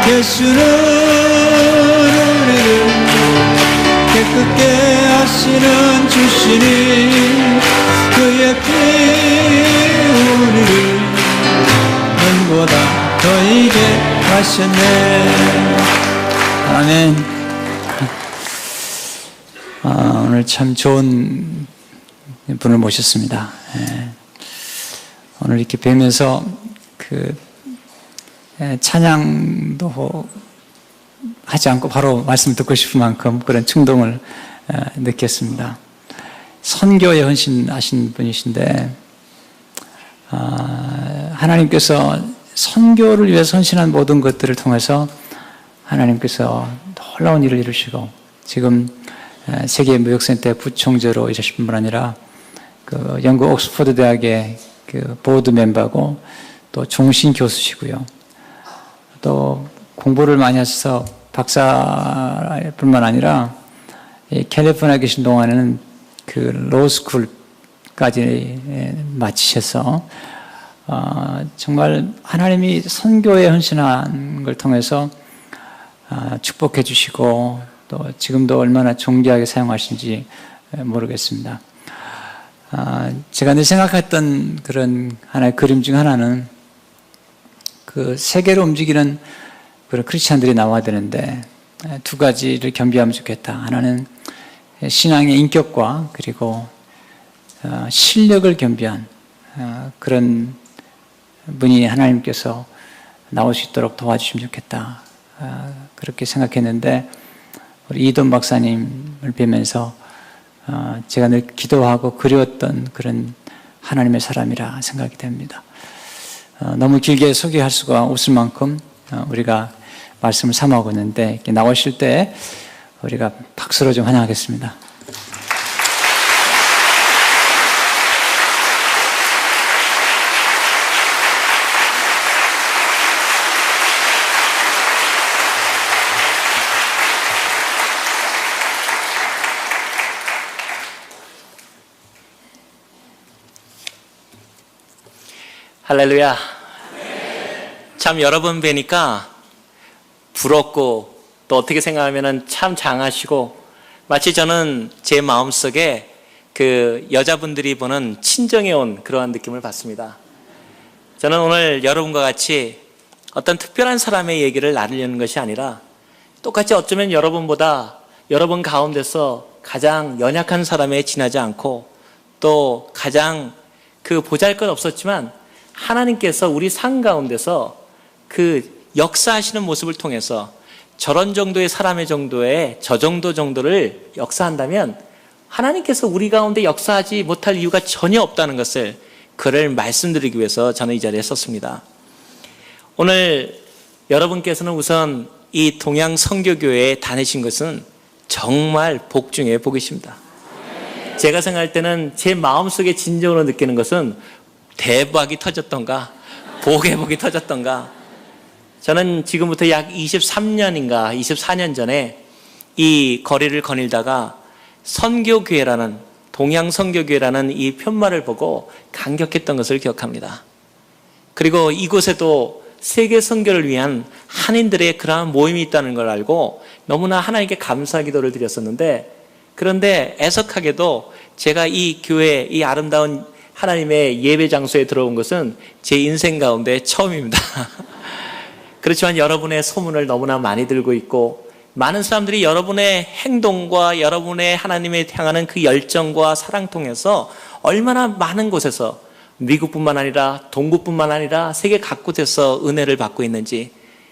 예수는 우리를 깨끗게 하시는 주시니 그의 피 우리를 눈보다 더이게 하셨네. 아멘. 오늘 참 좋은 분을 모셨습니다. 오늘 이렇게 뵈면서 찬양도 하지 않고 바로 말씀 듣고 싶은 만큼 그런 충동을 느꼈습니다. 선교에 헌신하신 분이신데, 하나님께서 선교를 위해서 헌신한 모든 것들을 통해서 하나님께서 놀라운 일을 이루시고, 지금 세계 무역센터의 부총재로 일하신 뿐만 아니라 영국 옥스퍼드 대학의 보드 멤버고 또 종신 교수시고요. 또 공부를 많이 하셔서 박사뿐만 아니라 캘리포니아에 계신 동안에는 로스쿨까지 마치셔서 정말 하나님이 선교에 헌신한 걸 통해서 축복해 주시고 또 지금도 얼마나 존귀하게 사용하시는지 모르겠습니다. 제가 늘 생각했던 그런 하나의 그림 중 하나는 세계를 움직이는 그런 크리스찬들이 나와야 되는데 두 가지를 겸비하면 좋겠다. 하나는 신앙의 인격과 그리고 실력을 겸비한 그런 분이 하나님께서 나올 수 있도록 도와주시면 좋겠다. 그렇게 생각했는데 우리 이돈 박사님을 뵈면서 제가 늘 기도하고 그리웠던 그런 하나님의 사람이라 생각이 됩니다. 너무 길게 소개할 수가 없을 만큼 우리가 말씀을 삼아오고 있는데 이렇게 나오실 때 우리가 박수로 좀 환영하겠습니다. 할렐루야. 참 여러분 뵈니까 부럽고 또 어떻게 생각하면 참 장하시고 마치 저는 제 마음속에 여자분들이 보는 친정에 온 그러한 느낌을 받습니다. 저는 오늘 여러분과 같이 어떤 특별한 사람의 얘기를 나누려는 것이 아니라 똑같이 어쩌면 여러분보다 여러분 가운데서 가장 연약한 사람에 지나지 않고 또 가장 보잘것 없었지만 하나님께서 우리 삶 가운데서 역사하시는 모습을 통해서 저런 정도의 사람의 저 정도를 역사한다면 하나님께서 우리 가운데 역사하지 못할 이유가 전혀 없다는 것을 그를 말씀드리기 위해서 저는 이 자리에 섰습니다. 오늘 여러분께서는 우선 이 동양 선교교회에 다니신 것은 정말 복 중에 복이십니다. 제가 생각할 때는 제 마음속에 진정으로 느끼는 것은 대박이 터졌던가 복의 복이 터졌던가. 저는 지금부터 약 23년인가 24년 전에 이 거리를 거닐다가 선교교회라는 동양 선교교회라는 이 편말을 보고 감격했던 것을 기억합니다. 그리고 이곳에도 세계 선교를 위한 한인들의 그러한 모임이 있다는 걸 알고 너무나 하나님께 감사 기도를 드렸었는데, 그런데 애석하게도 제가 이 교회, 이 아름다운 하나님의 예배 장소에 들어온 것은 제 인생 가운데 처음입니다. 그렇지만 여러분의 소문을 너무나 많이 들고 있고 많은 사람들이 여러분의 행동과 여러분의 하나님에 향하는 그 열정과 사랑 통해서 얼마나 많은 곳에서 미국뿐만 아니라 동국뿐만 아니라 세계 각곳에서 은혜를 받고 있는지,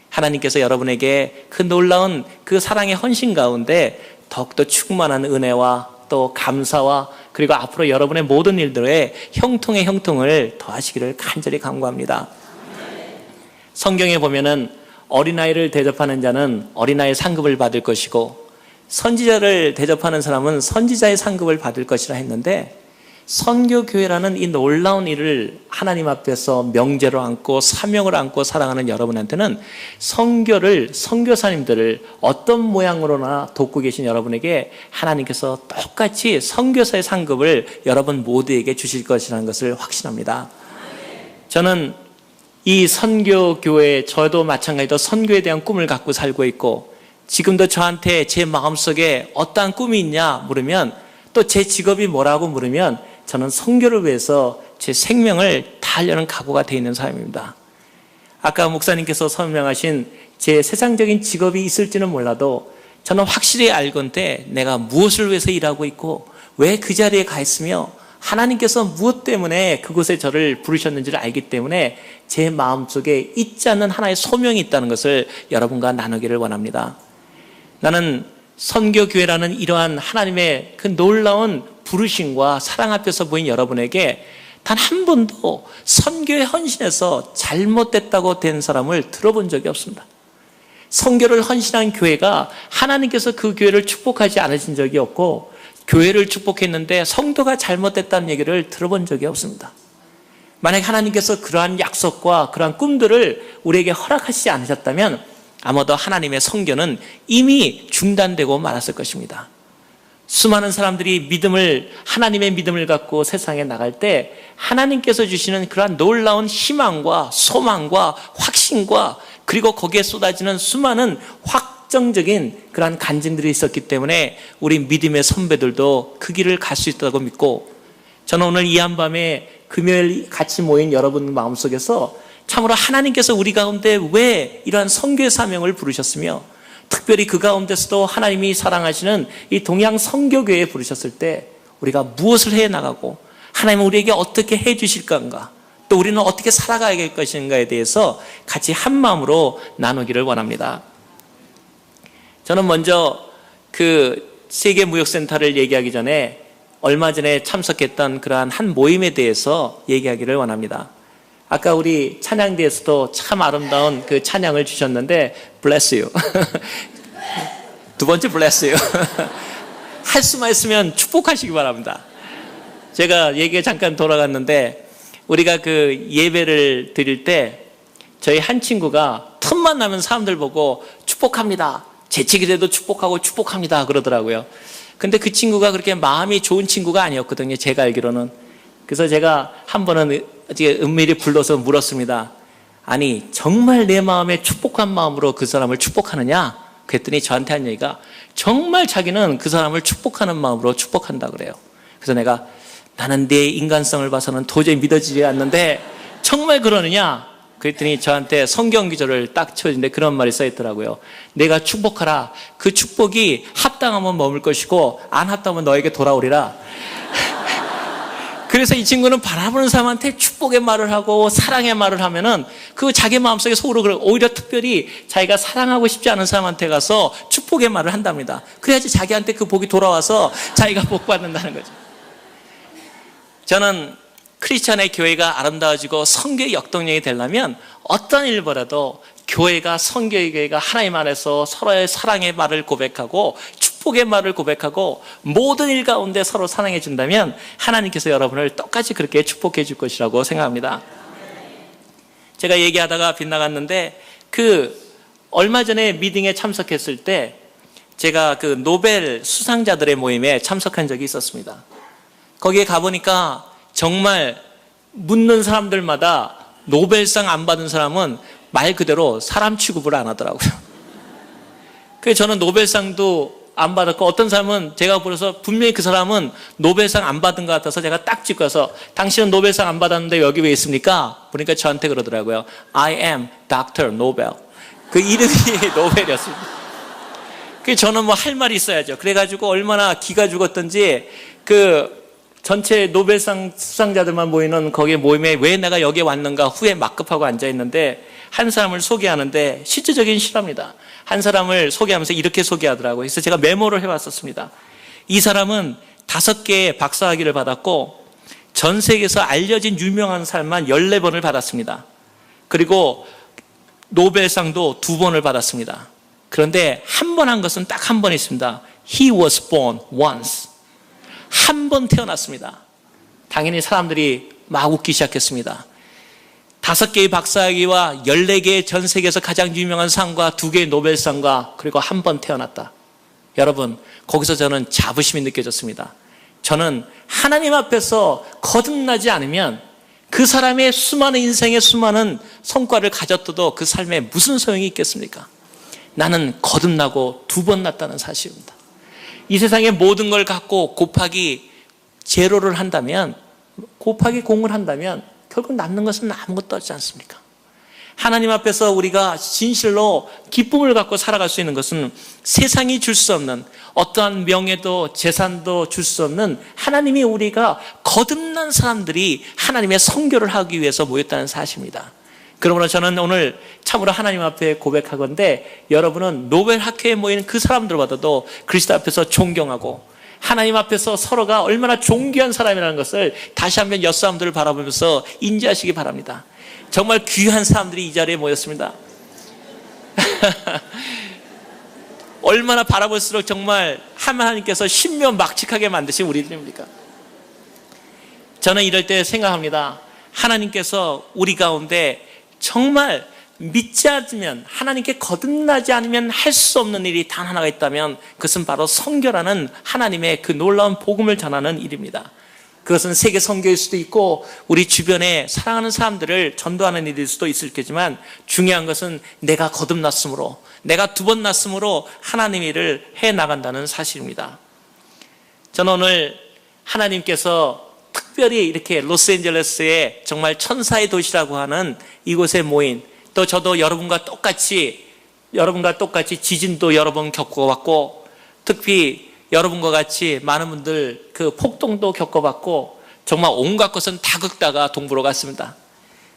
하나님께서 여러분에게 그 놀라운 그 사랑의 헌신 가운데 더욱더 충만한 은혜와 또 감사와 그리고 앞으로 여러분의 모든 일들에 형통의 형통을 더하시기를 간절히 간구합니다. 성경에 보면은 어린아이를 대접하는 자는 어린아이의 상급을 받을 것이고 선지자를 대접하는 사람은 선지자의 상급을 받을 것이라 했는데, 선교교회라는 이 놀라운 일을 하나님 앞에서 명제로 안고 사명을 안고 사랑하는 여러분한테는 선교사님들을 어떤 모양으로나 돕고 계신 여러분에게 하나님께서 똑같이 선교사의 상급을 여러분 모두에게 주실 것이라는 것을 확신합니다. 저는 이 선교교회, 저도 마찬가지로 선교에 대한 꿈을 갖고 살고 있고, 지금도 저한테 제 마음속에 어떠한 꿈이 있냐 물으면, 또 제 직업이 뭐라고 물으면, 저는 선교를 위해서 제 생명을 다하려는 각오가 되어 있는 사람입니다. 아까 목사님께서 설명하신 제 세상적인 직업이 있을지는 몰라도 저는 확실히 알건대 내가 무엇을 위해서 일하고 있고 왜 그 자리에 가 있으며 하나님께서 무엇 때문에 그곳에 저를 부르셨는지를 알기 때문에 제 마음속에 잊지 않는 하나의 소명이 있다는 것을 여러분과 나누기를 원합니다. 나는 선교교회라는 이러한 하나님의 그 놀라운 부르심과 사랑 앞에서 보인 여러분에게 단 한 번도 선교에 헌신해서 잘못됐다고 된 사람을 들어본 적이 없습니다. 선교를 헌신한 교회가 하나님께서 그 교회를 축복하지 않으신 적이 없고, 교회를 축복했는데 성도가 잘못됐다는 얘기를 들어본 적이 없습니다. 만약 하나님께서 그러한 약속과 그러한 꿈들을 우리에게 허락하시지 않으셨다면 아마도 하나님의 선교는 이미 중단되고 말았을 것입니다. 수많은 사람들이 하나님의 믿음을 갖고 세상에 나갈 때 하나님께서 주시는 그러한 놀라운 희망과 소망과 확신과 그리고 거기에 쏟아지는 수많은 확정적인 그러한 간증들이 있었기 때문에 우리 믿음의 선배들도 그 길을 갈 수 있다고 믿고, 저는 오늘 이 한밤에 금요일 같이 모인 여러분 마음속에서 참으로 하나님께서 우리 가운데 왜 이러한 선교의 사명을 부르셨으며 특별히 그 가운데서도 하나님이 사랑하시는 이 동양 선교교회에 부르셨을 때 우리가 무엇을 해나가고 하나님은 우리에게 어떻게 해주실 건가, 또 우리는 어떻게 살아가야 할 것인가에 대해서 같이 한 마음으로 나누기를 원합니다. 저는 먼저 그 세계무역센터를 얘기하기 전에 얼마 전에 참석했던 그러한 한 모임에 대해서 얘기하기를 원합니다. 아까 우리 찬양대에서도 참 아름다운 그 찬양을 주셨는데 Bless you. 두 번째 Bless you. 할 수만 있으면 축복하시기 바랍니다. 제가 얘기가 잠깐 돌아갔는데 우리가 그 예배를 드릴 때 저희 한 친구가 틈만 나면 사람들 보고 축복합니다, 재채기라도 축복하고 축복합니다 그러더라고요. 근데 그 친구가 그렇게 마음이 좋은 친구가 아니었거든요, 제가 알기로는. 그래서 제가 한 번은 은밀히 불러서 물었습니다. 아니 정말 내 마음에 축복한 마음으로 그 사람을 축복하느냐? 그랬더니 저한테 한 얘기가 정말 자기는 그 사람을 축복하는 마음으로 축복한다 그래요. 그래서 내가 나는 내 인간성을 봐서는 도저히 믿어지지 않는데 정말 그러느냐? 그랬더니 저한테 성경 기절을 딱 쳐주는데 그런 말이 써있더라고요. 내가 축복하라. 그 축복이 합당하면 머물 것이고 안 합당하면 너에게 돌아오리라. 그래서 이 친구는 바라보는 사람한테 축복의 말을 하고 사랑의 말을 하면은 그 자기 마음속에 속으로 오히려 특별히 자기가 사랑하고 싶지 않은 사람한테 가서 축복의 말을 한답니다. 그래야지 자기한테 그 복이 돌아와서 자기가 복 받는다는 거죠. 저는 크리스찬의 교회가 아름다워지고 선교의 역동력이 되려면 어떤 일보다도 교회가, 선교의 교회가 하나님 안에서 서로의 사랑의 말을 고백하고 축복의 말을 고백하고 모든 일 가운데 서로 사랑해 준다면 하나님께서 여러분을 똑같이 그렇게 축복해 줄 것이라고 생각합니다. 제가 얘기하다가 빗나갔는데 얼마 전에 미팅에 참석했을 때 제가 그 노벨 수상자들의 모임에 참석한 적이 있었습니다. 거기에 가보니까 정말 묻는 사람들마다 노벨상 안 받은 사람은 말 그대로 사람 취급을 안 하더라고요. 그래서 저는 노벨상도 안 받았고 어떤 사람은 제가 보면서 분명히 그 사람은 노벨상 안 받은 것 같아서 제가 딱 찍고 가서 당신은 노벨상 안 받았는데 여기 왜 있습니까? 보니까 저한테 그러더라고요. I am Dr. Nobel. 그 이름이 노벨이었습니다. 그래서 저는 뭐 할 말이 있어야죠. 그래가지고 얼마나 기가 죽었던지 전체 노벨상 수상자들만 모이는 거기에 모임에 왜 내가 여기에 왔는가 후에 막급하고 앉아있는데 한 사람을 소개하는데 실제적인 실화입니다. 한 사람을 소개하면서 이렇게 소개하더라고요. 그래서 제가 메모를 해왔었습니다. 이 사람은 5개의 박사학위를 받았고 전 세계에서 알려진 유명한 사람만 14번을 받았습니다. 그리고 노벨상도 2번을 받았습니다. 그런데 한 번 한 것은 딱 한 번 있습니다. He was born once. 한 번 태어났습니다. 당연히 사람들이 막 웃기 시작했습니다. 5개의 박사학위와 14개의 전 세계에서 가장 유명한 상과 2개의 노벨상과 그리고 한 번 태어났다. 여러분, 거기서 저는 자부심이 느껴졌습니다. 저는 하나님 앞에서 거듭나지 않으면 그 사람의 수많은 인생의 수많은 성과를 가졌어도 그 삶에 무슨 소용이 있겠습니까? 나는 거듭나고 2번 났다는 사실입니다. 이 세상의 모든 걸 갖고 곱하기 제로를 한다면, 곱하기 공을 한다면 결국 남는 것은 아무것도 없지 않습니까? 하나님 앞에서 우리가 진실로 기쁨을 갖고 살아갈 수 있는 것은 세상이 줄 수 없는 어떠한 명예도 재산도 줄 수 없는 하나님이 우리가 거듭난 사람들이 하나님의 선교를 하기 위해서 모였다는 사실입니다. 그러므로 저는 오늘 참으로 하나님 앞에 고백하건대 여러분은 노벨 학회에 모이는 그 사람들보다도 그리스도 앞에서 존경하고 하나님 앞에서 서로가 얼마나 존귀한 사람이라는 것을 다시 한번 옆 사람들을 바라보면서 인지하시기 바랍니다. 정말 귀한 사람들이 이 자리에 모였습니다. 얼마나 바라볼수록 정말 하나님께서 신묘막측하게 만드신 우리들입니까? 저는 이럴 때 생각합니다. 하나님께서 우리 가운데 정말 믿지 않으면, 하나님께 거듭나지 않으면 할 수 없는 일이 단 하나가 있다면 그것은 바로 선교라는 하나님의 그 놀라운 복음을 전하는 일입니다. 그것은 세계 선교일 수도 있고 우리 주변에 사랑하는 사람들을 전도하는 일일 수도 있을 테지만 중요한 것은 내가 거듭났으므로, 내가 2번 났으므로 하나님 일을 해나간다는 사실입니다. 저는 오늘 하나님께서 특별히 이렇게 로스앤젤레스의 정말 천사의 도시라고 하는 이곳에 모인, 또 저도 여러분과 똑같이 지진도 여러 번 겪어봤고, 특히 여러분과 같이 많은 분들 그 폭동도 겪어봤고, 정말 온갖 것은 다 겪다가 동부로 갔습니다.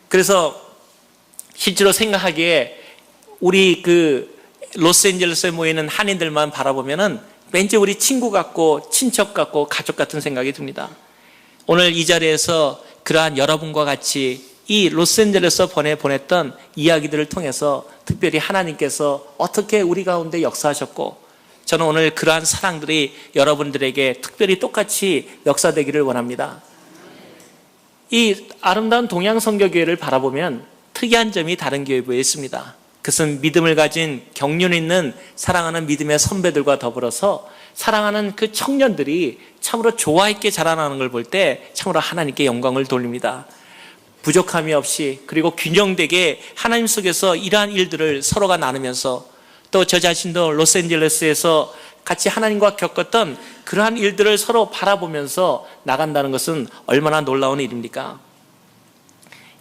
그래서 실제로 생각하기에 우리 그 로스앤젤레스에 모이는 한인들만 바라보면은 왠지 우리 친구 같고 친척 같고 가족 같은 생각이 듭니다. 오늘 이 자리에서 그러한 여러분과 같이 이 로스앤젤레스에 보냈던 이야기들을 통해서 특별히 하나님께서 어떻게 우리 가운데 역사하셨고, 저는 오늘 그러한 사랑들이 여러분들에게 특별히 똑같이 역사되기를 원합니다. 이 아름다운 동양선교교회를 바라보면 특이한 점이 다른 교회부에 있습니다. 그것은 믿음을 가진 경륜 있는 사랑하는 믿음의 선배들과 더불어서 사랑하는 그 청년들이 참으로 조화 있게 자라나는 걸 볼 때 참으로 하나님께 영광을 돌립니다. 부족함이 없이, 그리고 균형되게 하나님 속에서 이러한 일들을 서로가 나누면서, 또 저 자신도 로스앤젤레스에서 같이 하나님과 겪었던 그러한 일들을 서로 바라보면서 나간다는 것은 얼마나 놀라운 일입니까?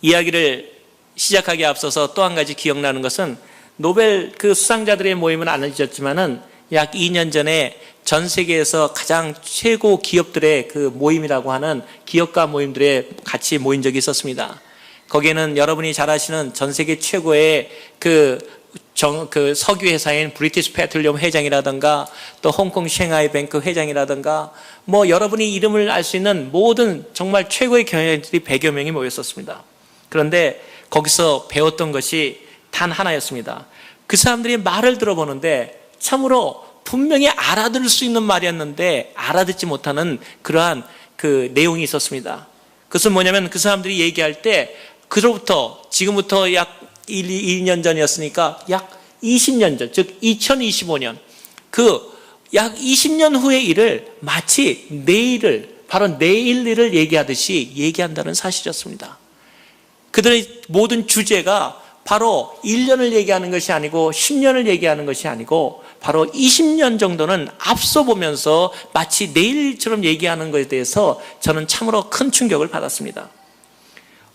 이야기를 시작하기에 앞서서 또 한 가지 기억나는 것은, 노벨 그 수상자들의 모임은 안 잊었지만은 약 2년 전에 전 세계에서 가장 최고 기업들의 그 모임이라고 하는 기업가 모임들에 같이 모인 적이 있었습니다. 거기에는 여러분이 잘 아시는 전 세계 최고의 그 석유 회사인 브리티시 페트롤리엄 회장이라든가, 또 홍콩 셴하이 뱅크 회장이라든가, 뭐 여러분이 이름을 알 수 있는 모든 정말 최고의 경영자들이 100여 명이 모였었습니다. 그런데 거기서 배웠던 것이 단 하나였습니다. 그 사람들이 말을 들어보는데 참으로 분명히 알아들을 수 있는 말이었는데 알아듣지 못하는 그러한 그 내용이 있었습니다. 그것은 뭐냐면, 그 사람들이 얘기할 때 그로부터 지금부터 약 2년 전이었으니까 약 20년 전, 즉 2025년, 그 약 20년 후의 일을 마치 내일을, 바로 내일 일을 얘기하듯이 얘기한다는 사실이었습니다. 그들의 모든 주제가 바로 1년을 얘기하는 것이 아니고 10년을 얘기하는 것이 아니고 바로 20년 정도는 앞서 보면서 마치 내일처럼 얘기하는 것에 대해서 저는 참으로 큰 충격을 받았습니다.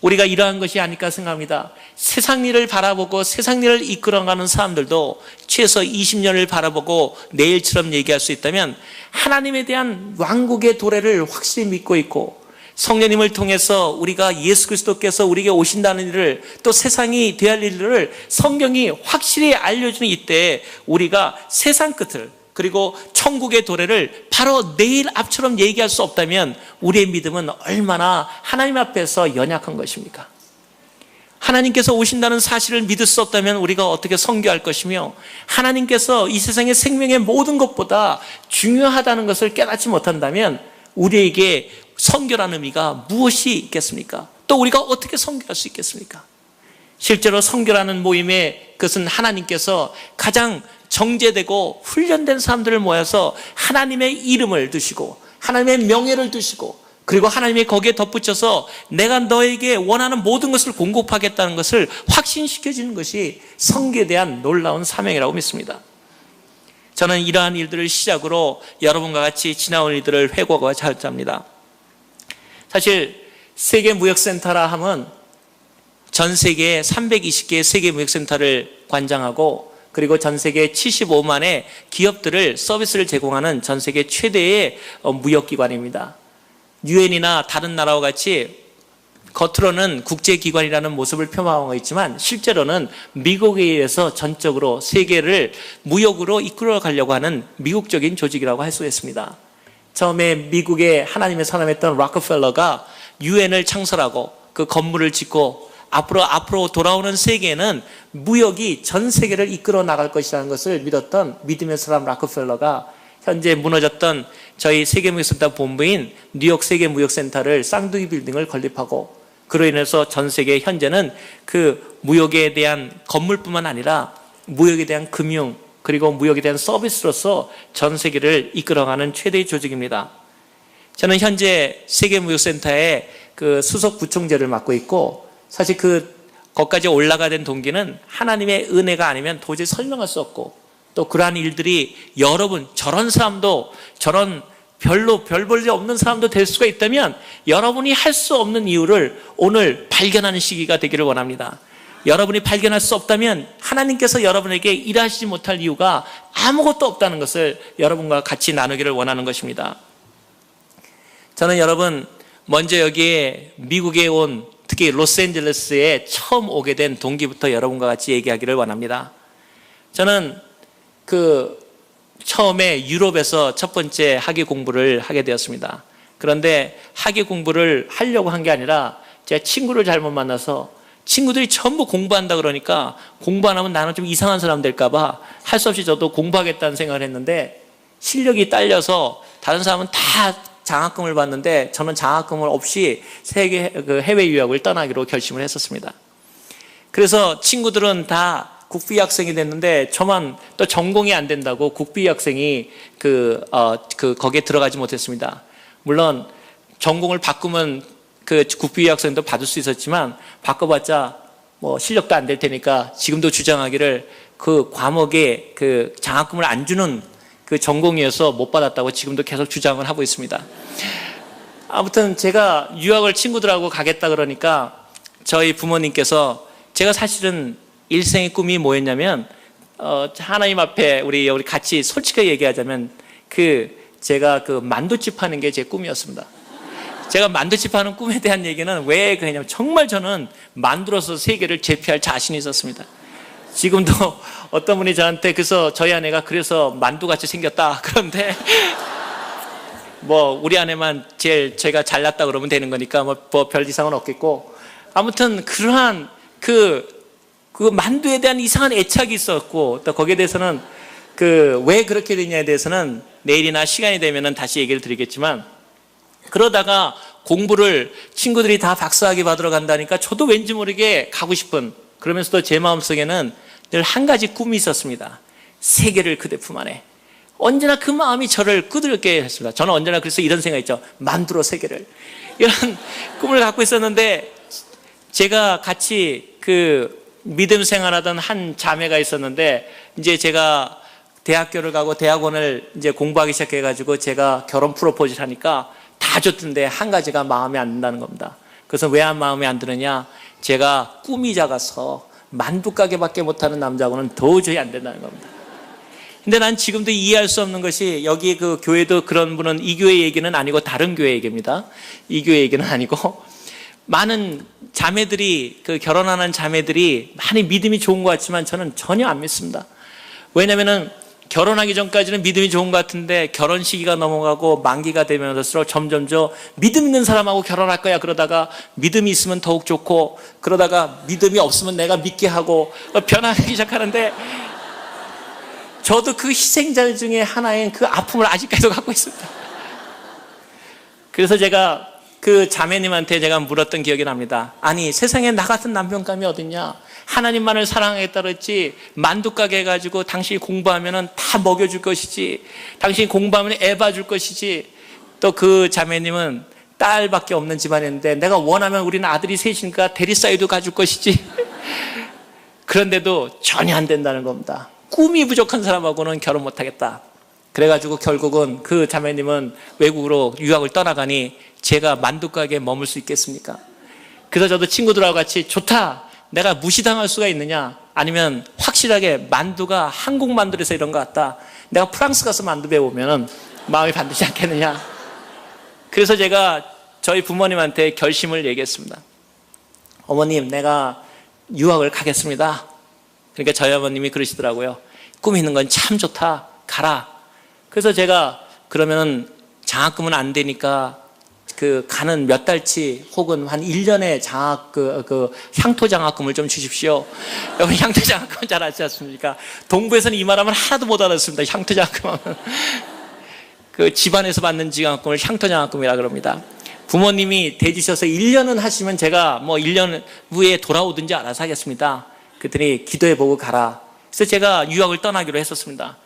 우리가 이러한 것이 아닐까 생각합니다. 세상 일을 바라보고 세상 일을 이끌어가는 사람들도 최소 20년을 바라보고 내일처럼 얘기할 수 있다면, 하나님에 대한 왕국의 도래를 확실히 믿고 있고, 성령님을 통해서 우리가 예수 그리스도께서 우리에게 오신다는 일을, 또 세상이 대할 일을 성경이 확실히 알려주는 이때에 우리가 세상 끝을, 그리고 천국의 도래를 바로 내일 앞처럼 얘기할 수 없다면 우리의 믿음은 얼마나 하나님 앞에서 연약한 것입니까? 하나님께서 오신다는 사실을 믿을 수 없다면 우리가 어떻게 선교할 것이며, 하나님께서 이 세상의 생명의 모든 것보다 중요하다는 것을 깨닫지 못한다면 우리에게 선교라는 의미가 무엇이 있겠습니까? 또 우리가 어떻게 선교할 수 있겠습니까? 실제로 선교라는 모임에, 그것은 하나님께서 가장 정제되고 훈련된 사람들을 모아서 하나님의 이름을 두시고 하나님의 명예를 두시고 그리고 하나님이 거기에 덧붙여서 내가 너에게 원하는 모든 것을 공급하겠다는 것을 확신시켜주는 것이 성기에 대한 놀라운 사명이라고 믿습니다. 저는 이러한 일들을 시작으로 여러분과 같이 지나온 일들을 회고하고 자합니다. 사실 세계무역센터라 하면 전 세계에 320개의 세계무역센터를 관장하고 그리고 전 세계 75만의 기업들을 서비스를 제공하는 전 세계 최대의 무역기관입니다. 유엔이나 다른 나라와 같이 겉으로는 국제기관이라는 모습을 표방하고 있지만 실제로는 미국에 의해서 전적으로 세계를 무역으로 이끌어 가려고 하는 미국적인 조직이라고 할 수 있습니다. 처음에 미국에 하나님의 사람이었던 락커펠러가 유엔을 창설하고 그 건물을 짓고 앞으로 돌아오는 세계에는 무역이 전 세계를 이끌어 나갈 것이라는 것을 믿었던 믿음의 사람 락커펠러가 현재 무너졌던 저희 세계무역센터 본부인 뉴욕 세계무역센터를 쌍둥이 빌딩을 건립하고 그로 인해서 전 세계 현재는 그 무역에 대한 건물뿐만 아니라 무역에 대한 금융 그리고 무역에 대한 서비스로서 전 세계를 이끌어가는 최대의 조직입니다. 저는 현재 세계무역센터의 그 수석 부총재를 맡고 있고 사실 거기까지 올라가야 된 동기는 하나님의 은혜가 아니면 도저히 설명할 수 없고 또 그러한 일들이 여러분 저런 사람도 저런 별로 별 볼 일 없는 사람도 될 수가 있다면 여러분이 할 수 없는 이유를 오늘 발견하는 시기가 되기를 원합니다. 여러분이 발견할 수 없다면 하나님께서 여러분에게 일하시지 못할 이유가 아무것도 없다는 것을 여러분과 같이 나누기를 원하는 것입니다. 저는 여러분 먼저 여기에 미국에 온 특히 로스앤젤레스에 처음 오게 된 동기부터 여러분과 같이 얘기하기를 원합니다. 저는 처음에 유럽에서 첫 번째 학위 공부를 하게 되었습니다. 그런데 학위 공부를 하려고 한 게 아니라 제가 친구를 잘못 만나서 친구들이 전부 공부한다 그러니까 공부 안 하면 나는 좀 이상한 사람 될까 봐 할 수 없이 저도 공부하겠다는 생각을 했는데 실력이 딸려서 다른 사람은 다 장학금을 받는데 저는 장학금을 없이 해외 유학을 떠나기로 결심을 했었습니다. 그래서 친구들은 다 국비 학생이 됐는데 저만 또 전공이 안 된다고 국비 학생이 거기에 들어가지 못했습니다. 물론 전공을 바꾸면 그 국비 학생도 받을 수 있었지만 바꿔봤자 뭐 실력도 안 될 테니까 지금도 주장하기를 그 과목에 그 장학금을 안 주는 그 전공이어서 못 받았다고 지금도 계속 주장을 하고 있습니다. 아무튼 제가 유학을 친구들하고 가겠다 그러니까 저희 부모님께서 제가 사실은 일생의 꿈이 뭐였냐면 하나님 앞에 우리 같이 솔직하게 얘기하자면 제가 만두집 하는 게 제 꿈이었습니다. 제가 만두집 하는 꿈에 대한 얘기는 왜 그러냐면 정말 저는 만두로서 세계를 제패할 자신이 있었습니다. 지금도 어떤 분이 저한테 그래서 저희 아내가 그래서 만두같이 생겼다 그런데 뭐 우리 아내만 제가 잘났다 그러면 되는 거니까 뭐 별 이상은 없겠고 아무튼 그러한 그 만두에 대한 이상한 애착이 있었고 또 거기에 대해서는 왜 그렇게 되냐에 대해서는 내일이나 시간이 되면은 다시 얘기를 드리겠지만 그러다가 공부를 친구들이 다 박사학위 받으러 간다니까 저도 왠지 모르게 가고 싶은 그러면서도 제 마음속에는 늘 한 가지 꿈이 있었습니다. 세계를 그대 품 안에. 언제나 그 마음이 저를 끄들게 했습니다. 저는 언제나 그래서 이런 생각했죠. 만두로 세계를. 이런 꿈을 갖고 있었는데 제가 같이 믿음 생활하던 한 자매가 있었는데 이제 제가 대학교를 가고 대학원을 이제 공부하기 시작해가지고 제가 결혼 프로포즈를 하니까 다 줬던데 한 가지가 마음에 안 든다는 겁니다. 그래서 왜 마음에 안 드느냐? 제가 꿈이 작아서 만두 가게밖에 못하는 남자하고는 도저히 안 된다는 겁니다. 근데 난 지금도 이해할 수 없는 것이 여기 교회도 그런 분은 이 교회 얘기는 아니고 다른 교회 얘기입니다. 이 교회 얘기는 아니고 많은 자매들이 결혼하는 자매들이 많이 믿음이 좋은 것 같지만 저는 전혀 안 믿습니다. 왜냐면은 결혼하기 전까지는 믿음이 좋은 것 같은데 결혼 시기가 넘어가고 만기가 되면서 점점 믿음 있는 사람하고 결혼할 거야 그러다가 믿음이 있으면 더욱 좋고 그러다가 믿음이 없으면 내가 믿게 하고 변하기 시작하는데 저도 그 희생자 중에 하나인 그 아픔을 아직까지도 갖고 있습니다. 그래서 제가 그 자매님한테 제가 물었던 기억이 납니다. 아니 세상에 나 같은 남편감이 어딨냐? 하나님만을 사랑하겠다 그랬지 만두 가게 해가지고 당신이 공부하면 다 먹여줄 것이지 당신이 공부하면 애 봐줄 것이지 또 그 자매님은 딸밖에 없는 집안인데 내가 원하면 우리는 아들이 셋이니까 대리사이도 가줄 것이지. 그런데도 전혀 안 된다는 겁니다. 꿈이 부족한 사람하고는 결혼 못하겠다. 그래가지고 결국은 그 자매님은 외국으로 유학을 떠나가니 제가 만두가게에 머물 수 있겠습니까? 그래서 저도 친구들하고 같이 좋다. 내가 무시당할 수가 있느냐? 아니면 확실하게 만두가 한국 만두에서 이런 것 같다. 내가 프랑스 가서 만두 배우면 마음이 반드시 않겠느냐? 그래서 제가 저희 부모님한테 결심을 얘기했습니다. 어머님, 내가 유학을 가겠습니다. 그러니까 저희 어머님이 그러시더라고요. 꿈 있는 건 참 좋다. 가라. 그래서 제가 그러면은 장학금은 안 되니까 그 가는 몇 달치 혹은 한 1년의 향토 장학금을 좀 주십시오. 여러분 향토 장학금 잘 아시지 않습니까? 동부에서는 이 말하면 하나도 못 알아듣습니다. 향토 장학금 하면. 그 집안에서 받는 장학금을 향토 장학금이라 그럽니다. 부모님이 대주셔서 1년은 하시면 제가 뭐 1년 후에 돌아오든지 알아서 하겠습니다. 그랬더니 기도해보고 가라. 그래서 제가 유학을 떠나기로 했었습니다.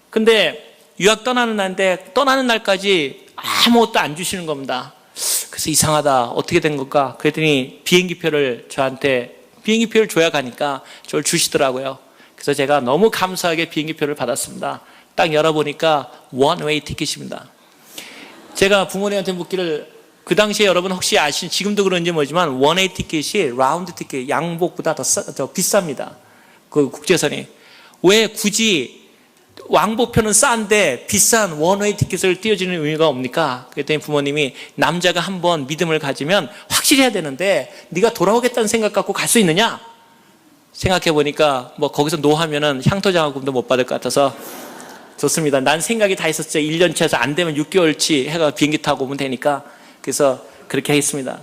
근데 유학 떠나는 날까지 아무것도 안 주시는 겁니다. 그래서 이상하다. 어떻게 된 걸까? 그랬더니 비행기표를 줘야 가니까 저를 주시더라고요. 그래서 제가 너무 감사하게 비행기표를 받았습니다. 딱 열어보니까 원웨이 티켓입니다. 제가 부모님한테 묻기를 그 당시에 여러분 혹시 지금도 그런지 모르지만 원웨이 티켓이 라운드 티켓, 양복보다 더 비쌉니다. 그 국제선이. 왜 굳이 왕복표는 싼데 비싼 원웨이 티켓을 띄워주는 의미가 뭡니까? 그랬더니 부모님이 남자가 한번 믿음을 가지면 확실히 해야 되는데 네가 돌아오겠다는 생각 갖고 갈 수 있느냐? 생각해 보니까 뭐 거기서 노하면은 향토장학금도 못 받을 것 같아서 좋습니다. 난 생각이 다 있었죠. 1년치에서 안 되면 6개월치 해가 비행기 타고 오면 되니까. 그래서 그렇게 했습니다.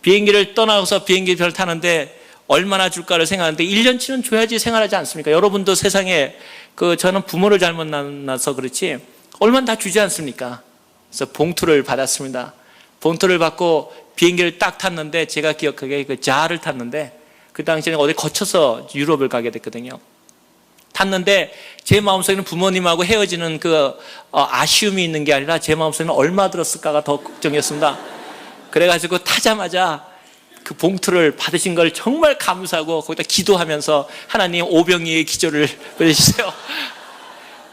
비행기를 떠나서 비행기를 타는데 얼마나 줄까를 생각하는데 1년치는 줘야지 생활하지 않습니까? 여러분도 세상에 저는 부모를 잘못 만나서 그렇지 얼마나 다 주지 않습니까? 그래서 봉투를 받았습니다. 봉투를 받고 비행기를 딱 탔는데 제가 기억하기에 자를 탔는데 그 당시에는 어디 거쳐서 유럽을 가게 됐거든요. 탔는데 제 마음속에는 부모님하고 헤어지는 아쉬움이 있는 게 아니라 제 마음속에는 얼마 들었을까가 더 걱정이었습니다. 그래가지고 타자마자 그 봉투를 받으신 걸 정말 감사하고 거기다 기도하면서 하나님 오병이의 기조를 보내주세요.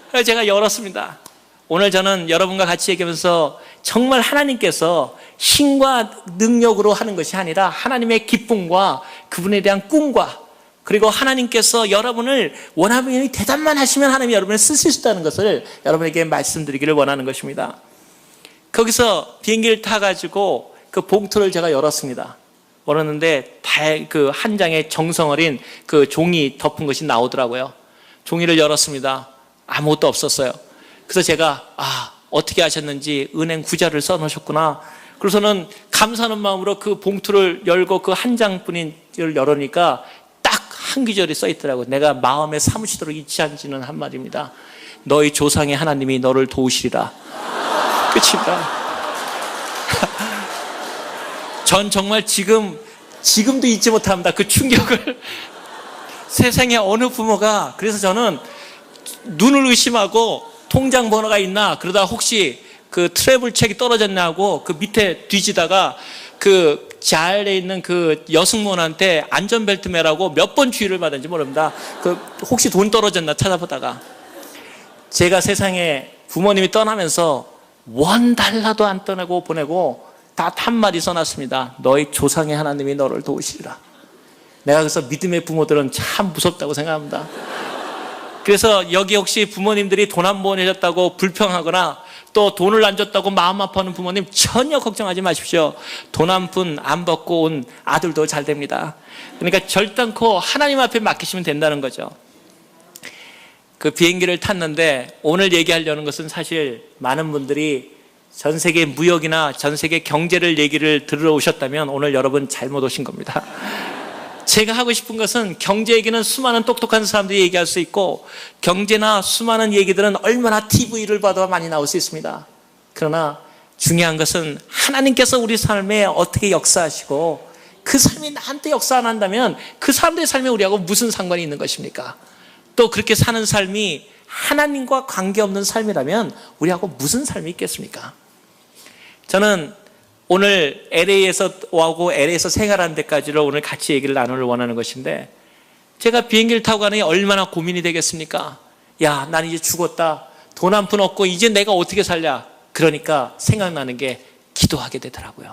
그래서 제가 열었습니다. 오늘 저는 여러분과 같이 얘기하면서 정말 하나님께서 힘과 능력으로 하는 것이 아니라 하나님의 기쁨과 그분에 대한 꿈과 그리고 하나님께서 여러분을 원하면 대답만 하시면 하나님이 여러분을 쓰실 수 있다는 것을 여러분에게 말씀드리기를 원하는 것입니다. 거기서 비행기를 타가지고 그 봉투를 제가 열었습니다. 열었는데 한 장의 정성 어린 그 종이 덮은 것이 나오더라고요. 종이를 열었습니다. 아무것도 없었어요. 그래서 제가 어떻게 하셨는지 은행 구자를 써놓으셨구나. 그래서는 감사하는 마음으로 그 봉투를 열고 그 한 장뿐인 걸 열으니까 딱 한 구절이 써있더라고요. 내가 마음에 사무치도록 잊지 않지는 한마디입니다. 너희 조상의 하나님이 너를 도우시리라. 끝입니다. 전 정말 지금도 잊지 못합니다. 그 충격을. 세상에 어느 부모가, 그래서 저는 눈을 의심하고 통장 번호가 있나, 그러다 혹시 그 트래블 책이 떨어졌나 하고 그 밑에 뒤지다가 그 자리에 있는 그 여승무원한테 안전벨트 매라고 몇 번 주의를 받았는지 모릅니다. 혹시 돈 떨어졌나 찾아보다가. 제가 세상에 부모님이 떠나면서 $1도 안 떠내고 보내고 다 한마디 써놨습니다. 너희 조상의 하나님이 너를 도우시리라. 내가 그래서 믿음의 부모들은 참 무섭다고 생각합니다. 그래서 여기 혹시 부모님들이 돈 안 보내셨다고 불평하거나 또 돈을 안 줬다고 마음 아파하는 부모님 전혀 걱정하지 마십시오. 돈 한 푼 안 받고 온 아들도 잘 됩니다. 그러니까 절단코 하나님 앞에 맡기시면 된다는 거죠. 그 비행기를 탔는데 오늘 얘기하려는 것은 사실 많은 분들이 전 세계 무역이나 전 세계 경제를 얘기를 들으러 오셨다면 오늘 여러분 잘못 오신 겁니다. 제가 하고 싶은 것은 경제 얘기는 수많은 똑똑한 사람들이 얘기할 수 있고 경제나 수많은 얘기들은 얼마나 TV를 봐도 많이 나올 수 있습니다. 그러나 중요한 것은 하나님께서 우리 삶에 어떻게 역사하시고 그 삶이 나한테 역사 안 한다면 그 사람들의 삶에 우리하고 무슨 상관이 있는 것입니까? 또 그렇게 사는 삶이 하나님과 관계없는 삶이라면 우리하고 무슨 삶이 있겠습니까? 저는 오늘 LA에서 오고 LA에서 생활하는 데까지를 오늘 같이 얘기를 나누를 원하는 것인데, 제가 비행기를 타고 가니 얼마나 고민이 되겠습니까? 야, 난 이제 죽었다. 돈 한 푼 없고 이제 내가 어떻게 살냐. 그러니까 생각나는 게 기도하게 되더라고요.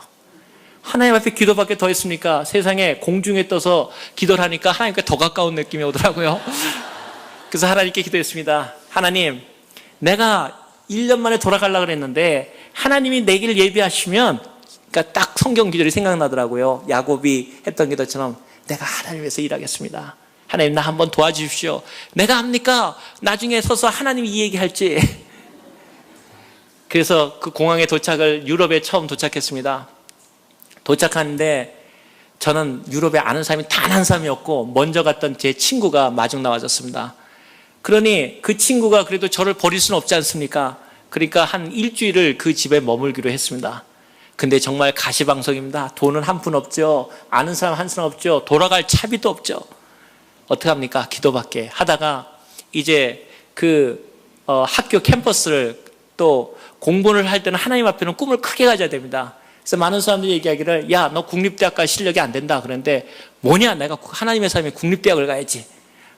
하나님 앞에 기도밖에 더 있습니까? 세상에 공중에 떠서 기도를 하니까 하나님께 더 가까운 느낌이 오더라고요. 그래서 하나님께 기도했습니다. 하나님, 내가 1년 만에 돌아가려고 그랬는데 하나님이 내 길을 예비하시면, 그러니까 딱 성경 기절이 생각나더라고요. 야곱이 했던 기도처럼 내가 하나님 위해서 일하겠습니다. 하나님, 나 한번 도와주십시오. 내가 합니까? 나중에 서서 하나님이 이 얘기할지. 그래서 그 공항에 도착을, 유럽에 처음 도착했습니다. 도착하는데 저는 유럽에 아는 사람이 단 한 사람이 없고, 먼저 갔던 제 친구가 마중 나와줬습니다. 그러니 그 친구가 그래도 저를 버릴 수는 없지 않습니까? 그러니까 한 일주일을 그 집에 머물기로 했습니다. 근데 정말 가시방석입니다. 돈은 한 푼 없죠. 아는 사람 한 사람 없죠. 돌아갈 차비도 없죠. 어떡합니까? 기도밖에 하다가 이제 학교 캠퍼스를 또 공부를 할 때는 하나님 앞에는 꿈을 크게 가져야 됩니다. 그래서 많은 사람들이 얘기하기를, 야, 너 국립대학가 실력이 안 된다. 그런데 뭐냐? 내가 하나님의 삶에 국립대학을 가야지.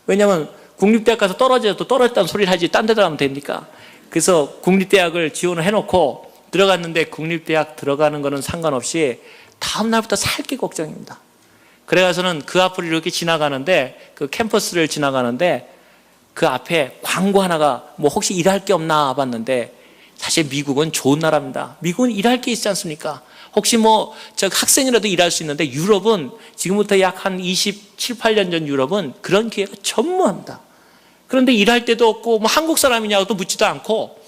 왜냐하면 국립대학 가서 떨어져도 떨어졌다는 소리를 하지 딴 데 들어가면 됩니까? 그래서 국립대학을 지원을 해놓고 들어갔는데, 국립대학 들어가는 거는 상관없이 다음 날부터 살 게 걱정입니다. 그래가서는 그 앞을 이렇게 지나가는데, 그 캠퍼스를 지나가는데 그 앞에 광고 하나가 뭐 혹시 일할 게 없나 봤는데, 사실 미국은 좋은 나라입니다. 미국은 일할 게 있지 않습니까? 혹시 저 학생이라도 일할 수 있는데, 유럽은 지금부터 약 한 27, 8년 전 유럽은 그런 기회가 전무합니다. 그런데 일할 데도 없고, 한국 사람이냐고도 묻지도 않고,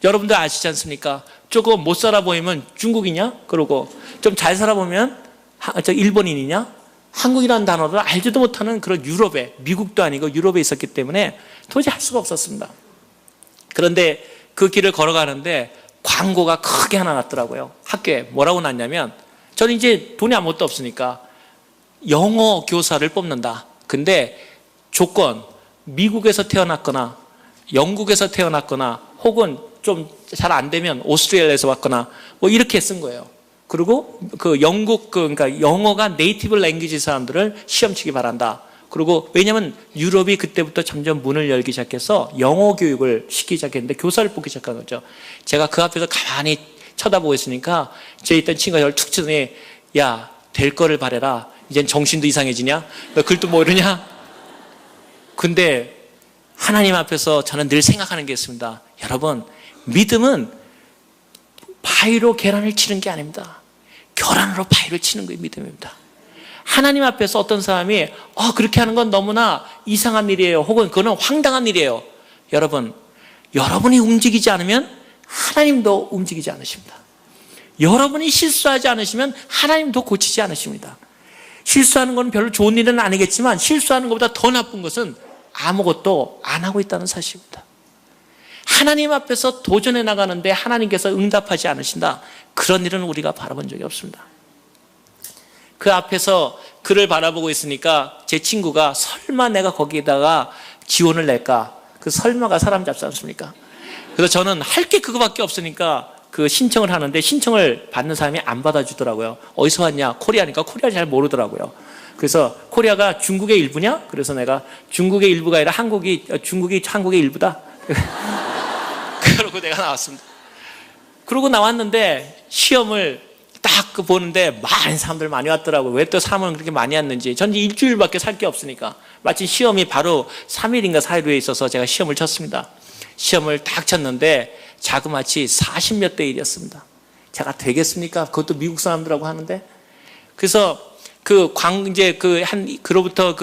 여러분들 아시지 않습니까? 조금 못 살아 보이면 중국이냐? 그러고 좀 잘 살아 보면 일본인이냐? 한국이라는 단어를 알지도 못하는 그런 유럽에, 미국도 아니고 유럽에 있었기 때문에 도저히 할 수가 없었습니다. 그런데 그 길을 걸어가는데 광고가 크게 하나 났더라고요. 학교에 뭐라고 났냐면, 저는 이제 돈이 아무것도 없으니까 영어 교사를 뽑는다. 근데 조건, 미국에서 태어났거나 영국에서 태어났거나 혹은 좀 잘 안 되면 오스트레일리아에서 왔거나 뭐 이렇게 쓴 거예요. 그리고 그러니까 영어가 네이티브 랭귀지 사람들을 시험 치기 바란다. 그리고 왜냐하면 유럽이 그때부터 점점 문을 열기 시작해서 영어 교육을 시키기 시작했는데 교사를 뽑기 시작한 거죠. 제가 그 앞에서 가만히 쳐다보고 있으니까 제 있던 친구가 저를 툭 치더니, 야, 될 거를 바래라. 이젠 정신도 이상해지냐? 너 글도 모르냐? 근데 하나님 앞에서 저는 늘 생각하는 게 있습니다. 여러분, 믿음은 바위로 계란을 치는 게 아닙니다. 계란으로 바위를 치는 게 믿음입니다. 하나님 앞에서 어떤 사람이 그렇게 하는 건 너무나 이상한 일이에요. 혹은 그거는 황당한 일이에요. 여러분, 여러분이 움직이지 않으면 하나님도 움직이지 않으십니다. 여러분이 실수하지 않으시면 하나님도 고치지 않으십니다. 실수하는 건 별로 좋은 일은 아니겠지만, 실수하는 것보다 더 나쁜 것은 아무것도 안 하고 있다는 사실입니다. 하나님 앞에서 도전해 나가는데 하나님께서 응답하지 않으신다. 그런 일은 우리가 바라본 적이 없습니다. 그 앞에서 그를 바라보고 있으니까 제 친구가 설마 내가 거기에다가 지원을 낼까? 그 설마가 사람 잡지 않습니까? 그래서 저는 할 게 그거밖에 없으니까 그 신청을 하는데, 신청을 받는 사람이 안 받아주더라고요. 어디서 왔냐? 코리아니까 코리아 잘 모르더라고요. 그래서 코리아가 중국의 일부냐? 그래서 내가 중국의 일부가 아니라 중국이 한국의 일부다. 그러고 내가 나왔습니다. 그러고 나왔는데 시험을 딱 보는데 많은 사람들 많이 왔더라고요. 왜 또 사람은 그렇게 많이 왔는지. 전 일주일밖에 살 게 없으니까. 마침 시험이 바로 3일인가 4일 후에 있어서 제가 시험을 쳤습니다. 시험을 딱 쳤는데 자그마치 40몇 대 1이었습니다. 제가 되겠습니까? 그것도 미국 사람들하고 하는데. 그래서 그로부터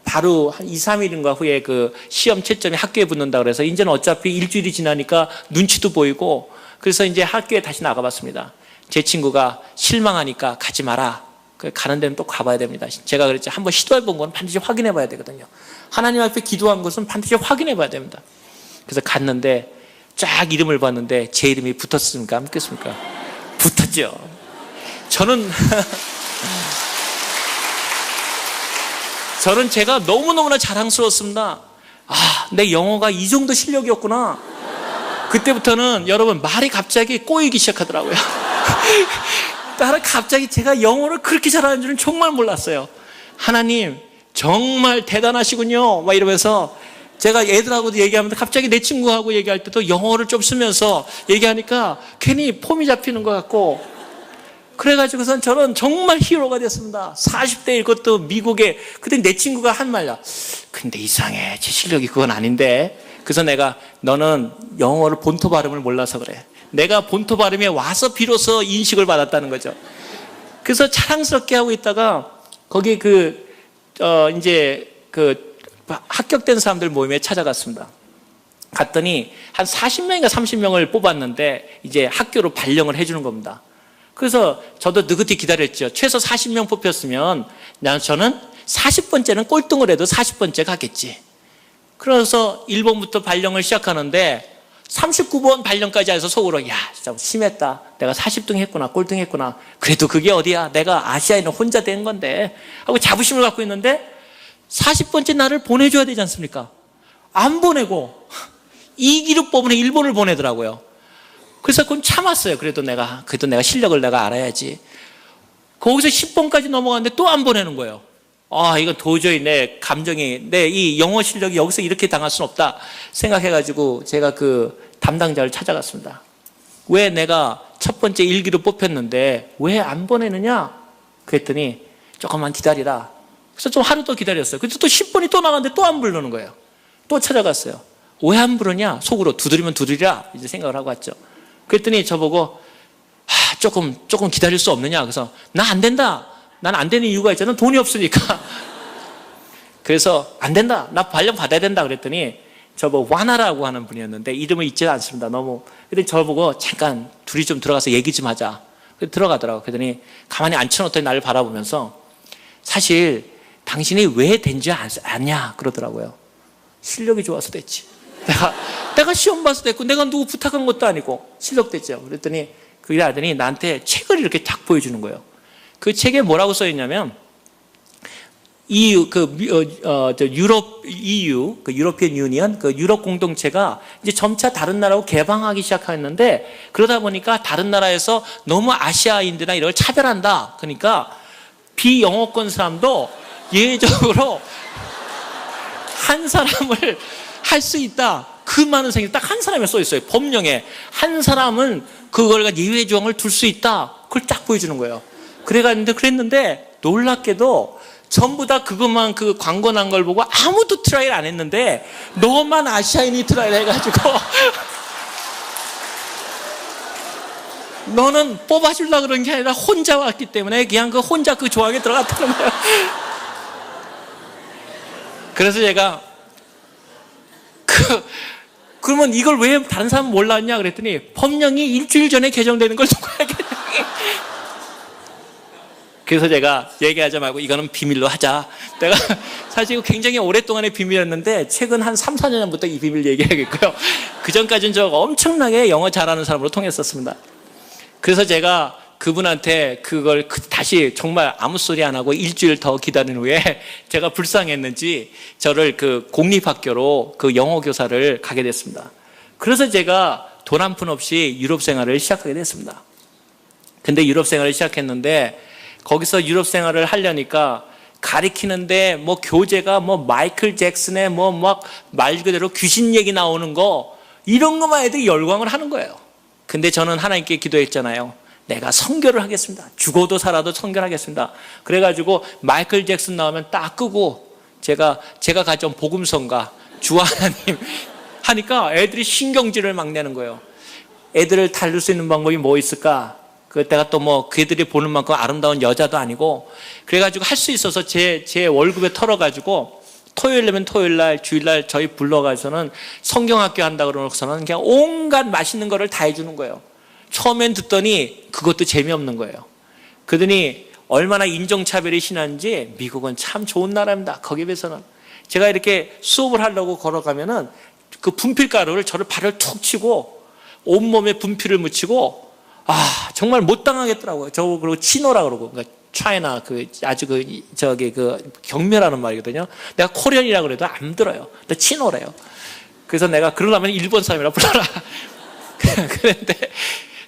바로 한 2, 3일인가 후에 그 시험 채점이 학교에 붙는다 그래서 이제는 어차피 일주일이 지나니까 눈치도 보이고, 그래서 이제 학교에 다시 나가봤습니다. 제 친구가 실망하니까 가지 마라. 가는 데는 또 가봐야 됩니다. 제가 그랬죠. 한번 시도해본 건 반드시 확인해 봐야 되거든요. 하나님 앞에 기도한 것은 반드시 확인해 봐야 됩니다. 그래서 갔는데 쫙 이름을 봤는데 제 이름이 붙었습니까? 안 붙겠습니까? 붙었죠. 저는 제가 너무너무나 자랑스러웠습니다. 내 영어가 이 정도 실력이었구나. 그때부터는 여러분 말이 갑자기 꼬이기 시작하더라고요. 나는 갑자기 제가 영어를 그렇게 잘하는 줄은 정말 몰랐어요. 하나님 정말 대단하시군요 막 이러면서 제가 애들하고도 얘기하면서 갑자기 내 친구하고 얘기할 때도 영어를 좀 쓰면서 얘기하니까 괜히 폼이 잡히는 것 같고, 그래가지고선 저는 정말 히어로가 됐습니다. 40대일 것도 미국에. 그때 내 친구가 한 말이야. 근데 이상해, 제 실력이 그건 아닌데. 그래서 내가 너는 영어를 본토 발음을 몰라서 그래. 내가 본토 발음에 와서 비로소 인식을 받았다는 거죠. 그래서 자랑스럽게 하고 있다가 거기 이제 합격된 사람들 모임에 찾아갔습니다. 갔더니 한 40명인가 30명을 뽑았는데 이제 학교로 발령을 해주는 겁니다. 그래서 저도 느긋히 기다렸죠. 최소 40명 뽑혔으면 저는 40번째는 꼴등을 해도 40번째 가겠지. 그래서 1번부터 발령을 시작하는데 39번 발령까지 해서 속으로 야 진짜 심했다. 내가 40등 했구나, 꼴등 했구나. 그래도 그게 어디야, 내가 아시아에는 혼자 된 건데 하고 자부심을 갖고 있는데 40번째 나를 보내줘야 되지 않습니까? 안 보내고 2기로 뽑은 1번을 보내더라고요. 그래서 그건 참았어요. 그래도 내가 실력을 내가 알아야지. 거기서 10번까지 넘어갔는데 또 안 보내는 거예요. 아, 이거 도저히 내 이 영어 실력이 여기서 이렇게 당할 수는 없다 생각해가지고 제가 그 담당자를 찾아갔습니다. 왜 내가 첫 번째 1기로 뽑혔는데 왜 안 보내느냐? 그랬더니 조금만 기다리라. 그래서 좀 하루 더 기다렸어요. 그래서 또 10번이 또 나갔는데 또 안 부르는 거예요. 또 찾아갔어요. 왜 안 부르냐? 속으로 두드리면 두드리라 이제 생각을 하고 왔죠. 그랬더니 저보고 조금 기다릴 수 없느냐? 그래서 나 안 된다. 난 안 되는 이유가 있잖아. 돈이 없으니까. 그래서 안 된다. 나 발령 받아야 된다. 그랬더니 저보고 와나라고 하는 분이었는데 이름을 잊지 않습니다. 너무. 근데 저보고 잠깐 둘이 좀 들어가서 얘기 좀 하자. 그래서 들어가더라고. 그랬더니 가만히 앉혀놓더니 나를 바라보면서 사실 당신이 왜 된지 아냐 그러더라고요. 실력이 좋아서 됐지. 내가 시험 봐서 됐고 내가 누구 부탁한 것도 아니고 실력 됐죠. 그랬더니 그게 하더니 나한테 책을 이렇게 딱 보여주는 거예요. 그 책에 뭐라고 써 있냐면 EU, 유로피언 유니언, 유럽 공동체가 이제 점차 다른 나라하고 개방하기 시작했는데 그러다 보니까 다른 나라에서 너무 아시아인들이나 이런 걸 차별한다. 그러니까 비영어권 사람도 예외적으로 한 사람을 할 수 있다. 그 많은 생각 딱 한 사람에 써 있어요. 법령에 한 사람은 그걸 예외 조항을 둘 수 있다. 그걸 딱 보여주는 거예요. 그랬는데 놀랍게도 전부 다 그것만 그 광고 난 걸 보고 아무도 트라이를 안 했는데 너만 아시아인이 트라이를 해가지고 너는 뽑아주려고 그런 게 아니라 혼자 왔기 때문에 그냥 혼자 그 조항에 들어갔다는 거예요. 그래서 제가 그러면 이걸 왜 다른 사람은 몰랐냐 그랬더니 법령이 일주일 전에 개정되는 걸 누가 알겠냐. 그래서 제가 얘기하지 말고 이거는 비밀로 하자. 내가 사실 이거 굉장히 오랫동안의 비밀이었는데 최근 한 3, 4년 전부터 이 비밀 얘기하겠고요. 그 전까지는 저 엄청나게 영어 잘하는 사람으로 통했었습니다. 그래서 제가 그분한테 그걸 다시 정말 아무 소리 안 하고 일주일 더 기다린 후에 제가 불쌍했는지 저를 그 공립학교로 그 영어 교사를 가게 됐습니다. 그래서 제가 돈 한 푼 없이 유럽 생활을 시작하게 됐습니다. 근데 유럽 생활을 시작했는데 거기서 유럽 생활을 하려니까 가리키는데 뭐 교재가 뭐 마이클 잭슨의 뭐 막 말 그대로 귀신 얘기 나오는 거 이런 것만 해도 열광을 하는 거예요. 근데 저는 하나님께 기도했잖아요. 내가 선교를 하겠습니다. 죽어도 살아도 선교를 하겠습니다. 그래가지고 마이클 잭슨 나오면 딱 끄고 제가 가져온 복음성가 주 하나님 하니까 애들이 신경질을 막 내는 거예요. 애들을 달랠 수 있는 방법이 뭐 있을까? 그때가 또 뭐 그들이 보는 만큼 아름다운 여자도 아니고 그래가지고 할 수 있어서 제 월급에 털어가지고 토요일이면 토요일날 주일날 저희 불러가서는 성경학교 한다고 그러고서는 그냥 온갖 맛있는 거를 다 해주는 거예요. 처음엔 듣더니 그것도 재미없는 거예요. 그러더니 얼마나 인종차별이 심한지 미국은 참 좋은 나라입니다. 거기에 비해서는 제가 이렇게 수업을 하려고 걸어가면은 그 분필가루를 저를 발을 툭 치고 온몸에 분필을 묻히고 정말 못 당하겠더라고요. 그리고 치노라 그러고 그러니까 차이나 아주 경멸하는 말이거든요. 내가 코리안이라고 그래도 안 들어요. 나 치노래요. 그래서 내가 그러려면 일본 사람이라 불러라. 그런데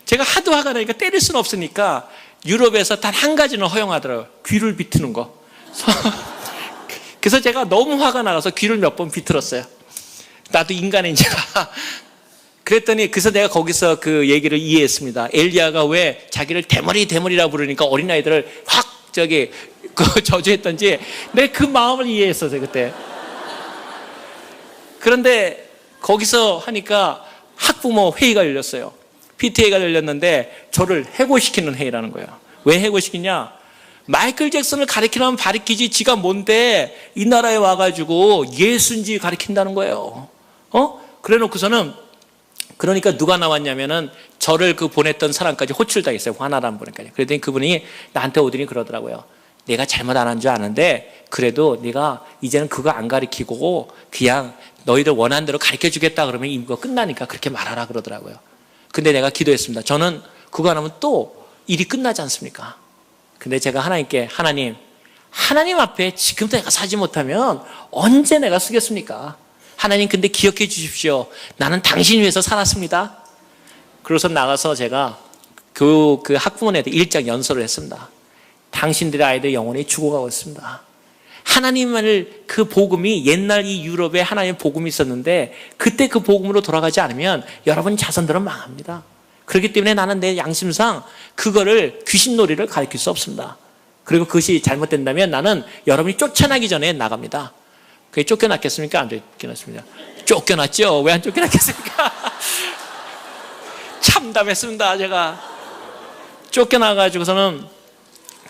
제가 하도 화가 나니까 때릴 수는 없으니까 유럽에서 단 한 가지는 허용하더라고요. 귀를 비트는 거. 그래서 제가 너무 화가 나서 귀를 몇 번 비틀었어요. 나도 인간인지라. 그랬더니 그래서 내가 거기서 그 얘기를 이해했습니다. 엘리야가 왜 자기를 대머리라 부르니까 어린아이들을 확 저주했던지 내가 그 마음을 이해했었어요, 그때. 그런데 거기서 하니까 학부모 회의가 열렸어요. PTA가 열렸는데 저를 해고시키는 회의라는 거예요. 왜 해고시키냐? 마이클 잭슨을 가리키려면 가리키지 지가 뭔데 이 나라에 와가지고 예수인지 가리킨다는 거예요. 그래 놓고서는 그러니까 누가 나왔냐면은 저를 그 보냈던 사람까지 호출당했어요. 화나라는 분까지. 그랬더니 그분이 나한테 오더니 그러더라고요. 내가 잘못 안 한 줄 아는데 그래도 네가 이제는 그거 안 가리키고 그냥 너희들 원하는 대로 가르쳐 주겠다 그러면 이거 끝나니까 그렇게 말하라 그러더라고요. 근데 내가 기도했습니다. 저는 그거 안 하면 또 일이 끝나지 않습니까? 근데 제가 하나님께 하나님 앞에 지금도 내가 사지 못하면 언제 내가 쓰겠습니까? 하나님 근데 기억해 주십시오. 나는 당신 위해서 살았습니다. 그래서 나가서 제가 그 학부모한테 일장 연설을 했습니다. 당신들의 아이들 영혼이 죽어가고 있습니다. 하나님을 그 복음이 옛날 이 유럽에 하나님의 복음이 있었는데 그때 그 복음으로 돌아가지 않으면 여러분 자손들은 망합니다. 그렇기 때문에 나는 내 양심상 그거를 귀신놀이를 가르칠 수 없습니다. 그리고 그것이 잘못된다면 나는 여러분이 쫓아나기 전에 나갑니다. 그게 쫓겨났겠습니까? 안 쫓겨났습니다. 쫓겨났죠? 왜 안 쫓겨났겠습니까? 참담했습니다. 제가 쫓겨나가지고서는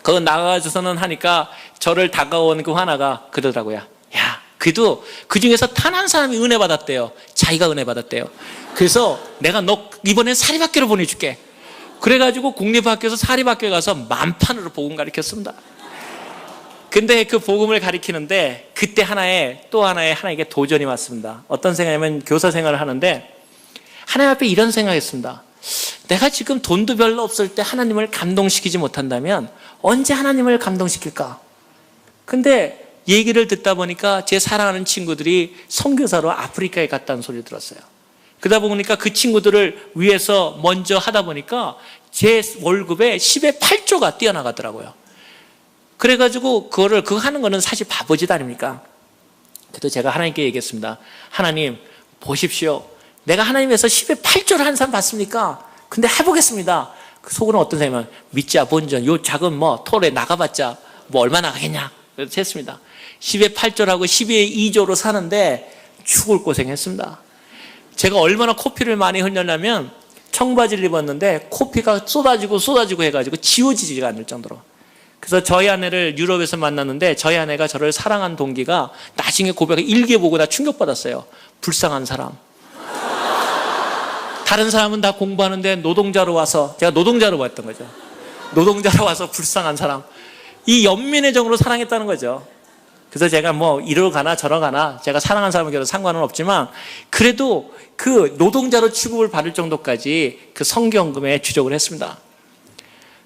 그거 나가서는 하니까 저를 다가온 그 하나가 그러더라고요. 야, 그래도 그 중에서 단 한 사람이 은혜 받았대요. 자기가 은혜 받았대요. 그래서 내가 너 이번엔 사립학교로 보내줄게. 그래가지고 공립학교에서 사립학교에 가서 만판으로 복음 가르쳤습니다. 근데 그 복음을 가르치는데 그때 하나에게 도전이 왔습니다. 어떤 생각이냐면 교사 생활을 하는데 하나님 앞에 이런 생각했습니다. 내가 지금 돈도 별로 없을 때 하나님을 감동시키지 못한다면 언제 하나님을 감동시킬까? 근데 얘기를 듣다 보니까 제 사랑하는 친구들이 선교사로 아프리카에 갔다는 소리를 들었어요. 그러다 보니까 그 친구들을 위해서 먼저 하다 보니까 제 월급의 10의 8조가 뛰어나가더라고요. 그래가지고 그거 하는 거는 사실 바보짓 아닙니까? 그래도 제가 하나님께 얘기했습니다. 하나님 보십시오. 내가 하나님에서 10의 8조를 한 사람 봤습니까? 근데 해보겠습니다. 그 속으로는 어떤 생각이면 믿자 본전 요 작은 톨에 나가봤자 얼마나 가겠냐. 그래서 했습니다. 10의 8조라고 10의 2조로 사는데 죽을 고생했습니다. 제가 얼마나 코피를 많이 흘렸냐면 청바지를 입었는데 코피가 쏟아지고 해가지고 지워지지가 않을 정도로. 그래서 저희 아내를 유럽에서 만났는데 저희 아내가 저를 사랑한 동기가 나중에 고백을 일기 보고 나 충격받았어요. 불쌍한 사람. 다른 사람은 다 공부하는데 노동자로 와서, 제가 노동자로 봤던 거죠. 노동자로 와서 불쌍한 사람. 이 연민의 정으로 사랑했다는 거죠. 그래서 제가 이러 가나 저러 가나 제가 사랑하는 사람에게도 상관은 없지만 그래도 그 노동자로 취급을 받을 정도까지 그 성경금에 주력을 했습니다.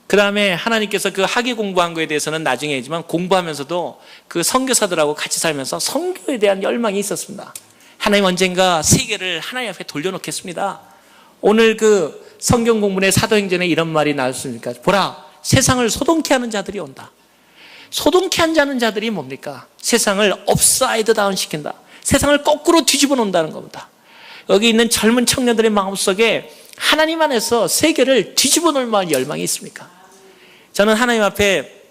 그 다음에 하나님께서 그 학위 공부한 거에 대해서는 나중에 했지만 공부하면서도 그 선교사들하고 같이 살면서 선교에 대한 열망이 있었습니다. 하나님 언젠가 세계를 하나님 앞에 돌려놓겠습니다. 오늘 그 성경 공부의 사도행전에 이런 말이 나왔습니까? 보라, 세상을 소동케 하는 자들이 온다. 소동케 하는 자들이 뭡니까? 세상을 업사이드 다운 시킨다. 세상을 거꾸로 뒤집어 놓는다는 겁니다. 여기 있는 젊은 청년들의 마음속에 하나님 안에서 세계를 뒤집어 놓을 만한 열망이 있습니까? 저는 하나님 앞에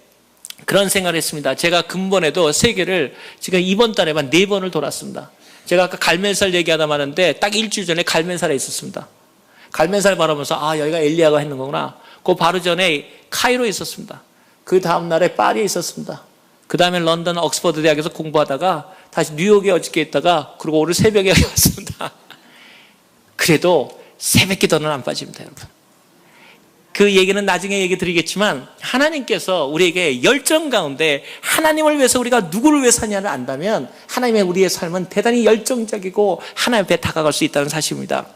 그런 생각을 했습니다. 제가 근본에도 세계를 지금 이번 달에만 4번을 돌았습니다. 제가 아까 갈멜살 얘기하다 마는데 딱 일주일 전에 갈멜살에 있었습니다. 갈멜살 바라보면서 여기가 엘리야가 했는 거구나. 그 바로 전에 카이로에 있었습니다. 그 다음 날에 파리에 있었습니다. 그 다음에 런던 옥스퍼드 대학에서 공부하다가 다시 뉴욕에 어저께 있다가 그리고 오늘 새벽에 여기 왔습니다. 그래도 새벽 기도는 안 빠집니다, 여러분. 그 얘기는 나중에 얘기 드리겠지만 하나님께서 우리에게 열정 가운데 하나님을 위해서 우리가 누구를 위해서 하냐를 안다면 하나님의 우리의 삶은 대단히 열정적이고 하나님 앞에 다가갈 수 있다는 사실입니다.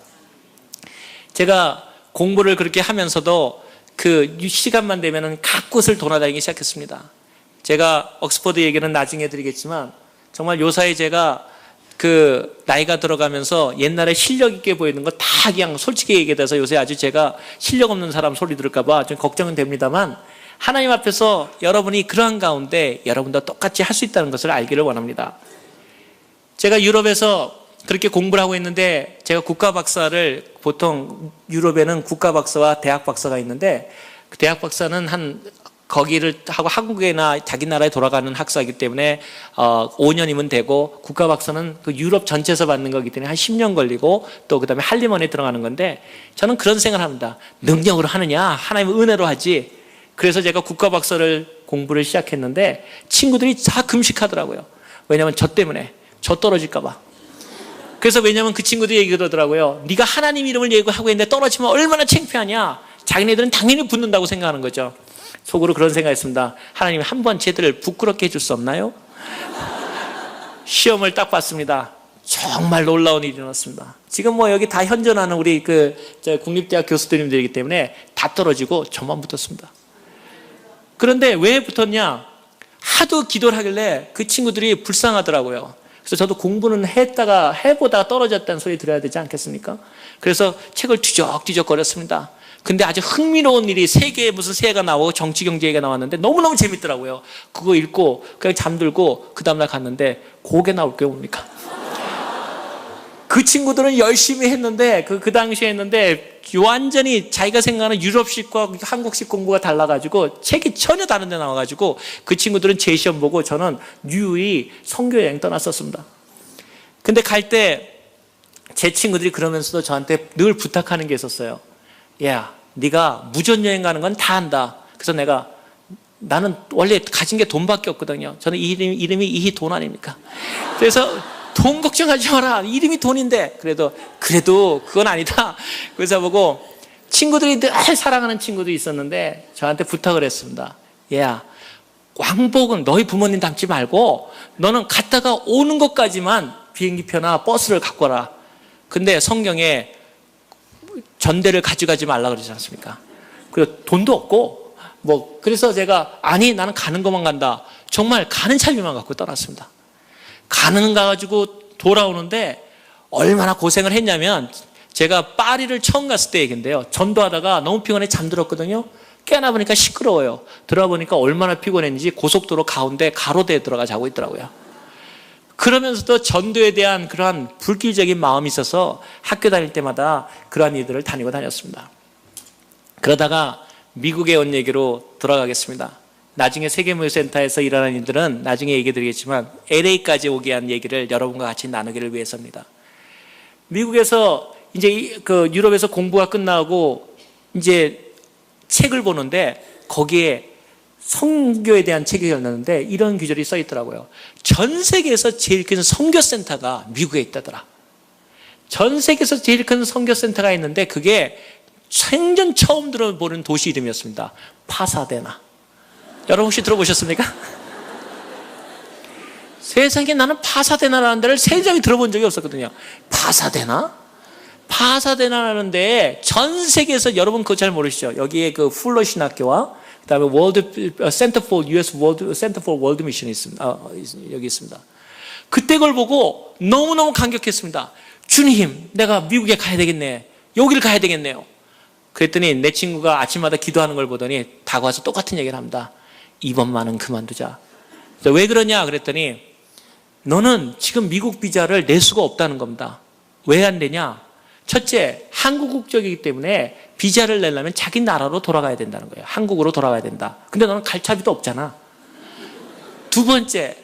제가 공부를 그렇게 하면서도 그 시간만 되면은 각 곳을 돌아다니기 시작했습니다. 제가 옥스퍼드 얘기는 나중에 드리겠지만 정말 요사이 제가 그 나이가 들어가면서 옛날에 실력 있게 보이는 거 다 그냥 솔직히 얘기해서 요새 아주 제가 실력 없는 사람 소리 들을까봐 좀 걱정은 됩니다만, 하나님 앞에서 여러분이 그러한 가운데 여러분도 똑같이 할 수 있다는 것을 알기를 원합니다. 제가 유럽에서 그렇게 공부를 하고 있는데, 제가 국가 박사를, 보통 유럽에는 국가 박사와 대학 박사가 있는데, 그 대학 박사는 거기를 하고 한국이나 자기 나라에 돌아가는 학사이기 때문에 5년이면 되고, 국가 박사는 그 유럽 전체에서 받는 거기 때문에 한 10년 걸리고, 또 그 다음에 할리먼에 들어가는 건데, 저는 그런 생각을 합니다. 능력으로 하느냐, 하나님의 은혜로 하지. 그래서 제가 국가 박사를 공부를 시작했는데 친구들이 다 금식하더라고요. 왜냐하면 저 때문에, 저 떨어질까 봐. 그래서 왜냐하면 그 친구들이 얘기하더라고요. 네가 하나님 이름을 얘기하고 있는데 떨어지면 얼마나 창피하냐. 자기네들은 당연히 붙는다고 생각하는 거죠. 속으로 그런 생각했습니다. 하나님이 한번 쟤들을 부끄럽게 해줄 수 없나요? 시험을 딱 봤습니다. 정말 놀라운 일이 일어났습니다. 지금 뭐 여기 다 현존하는 우리 저 국립대학 교수들님들이기 때문에 다 떨어지고 저만 붙었습니다. 그런데 왜 붙었냐? 하도 기도를 하길래 그 친구들이 불쌍하더라고요. 그래서 저도 공부는 해보다가 떨어졌다는 소리 들어야 되지 않겠습니까? 그래서 책을 뒤적뒤적 거렸습니다. 근데 아주 흥미로운 일이 세계에 무슨 새해가 나오고 정치 경제 얘기가 나왔는데 너무너무 재밌더라고요. 그거 읽고 그냥 잠들고 그 다음날 갔는데 그게 나올 게 뭡니까? 그 친구들은 열심히 했는데 그 당시에 했는데 완전히 자기가 생각하는 유럽식과 한국식 공부가 달라가지고 책이 전혀 다른 데 나와가지고 그 친구들은 제 시험 보고 저는 유유히 선교여행 떠났었습니다. 근데 갈 때 제 친구들이 그러면서도 저한테 늘 부탁하는 게 있었어요. 야, 네가 무전여행 가는 건 다 한다. 그래서 나는 원래 가진 게 돈밖에 없거든요. 저는 이름이 이 돈 아닙니까? 그래서 돈 걱정하지 마라. 이름이 돈인데. 그래도 그건 아니다. 그래서 보고 친구들이 늘 사랑하는 친구들이 있었는데 저한테 부탁을 했습니다. 얘야, 왕복은 너희 부모님 닮지 말고 너는 갔다가 오는 것까지만 비행기표나 버스를 갖고 와라. 근데 성경에 전대를 가져가지 말라 그러지 않습니까? 그리고 돈도 없고 그래서 제가 아니 나는 가는 것만 간다. 정말 가는 차비만 갖고 떠났습니다. 가는 가가지고 돌아오는데 얼마나 고생을 했냐면, 제가 파리를 처음 갔을 때 얘기인데요. 전도하다가 너무 피곤해 잠들었거든요. 깨어나 보니까 시끄러워요. 들어와 보니까 얼마나 피곤했는지 고속도로 가운데 가로대에 들어가 자고 있더라고요. 그러면서도 전도에 대한 그러한 불길적인 마음이 있어서 학교 다닐 때마다 그러한 일들을 다녔습니다. 그러다가 미국에 온 얘기로 돌아가겠습니다. 나중에 세계무역센터에서 일하는 일들은 나중에 얘기 드리겠지만 LA까지 오게 한 얘기를 여러분과 같이 나누기를 위해서입니다. 미국에서 이제 유럽에서 공부가 끝나고 이제 책을 보는데 거기에 선교에 대한 책이 열렸는데 이런 규절이 써 있더라고요. 전 세계에서 제일 큰 선교센터가 미국에 있다더라. 전 세계에서 제일 큰 선교센터가 있는데 그게 생전 처음 들어보는 도시 이름이었습니다. 파사데나. 여러분 혹시 들어보셨습니까? 세상에 나는 파사데나라는 데를 세상에 들어본 적이 없었거든요. 파사데나라는 데에 전 세계에서, 여러분 그거 잘 모르시죠? 여기에 그 풀러 신학교와 그다음에 US Center for World Mission이 있습니다. 여기 있습니다. 그때 그걸 보고 너무너무 감격했습니다. 주님, 내가 미국에 가야 되겠네. 여기를 가야 되겠네요. 그랬더니 내 친구가 아침마다 기도하는 걸 보더니 다가와서 똑같은 얘기를 합니다. 이번만은 그만두자. 왜 그러냐 그랬더니 너는 지금 미국 비자를 낼 수가 없다는 겁니다. 왜 안 되냐? 첫째, 한국 국적이기 때문에 비자를 내려면 자기 나라로 돌아가야 된다는 거예요. 한국으로 돌아가야 된다. 근데 너는 갈 차비도 없잖아. 두 번째,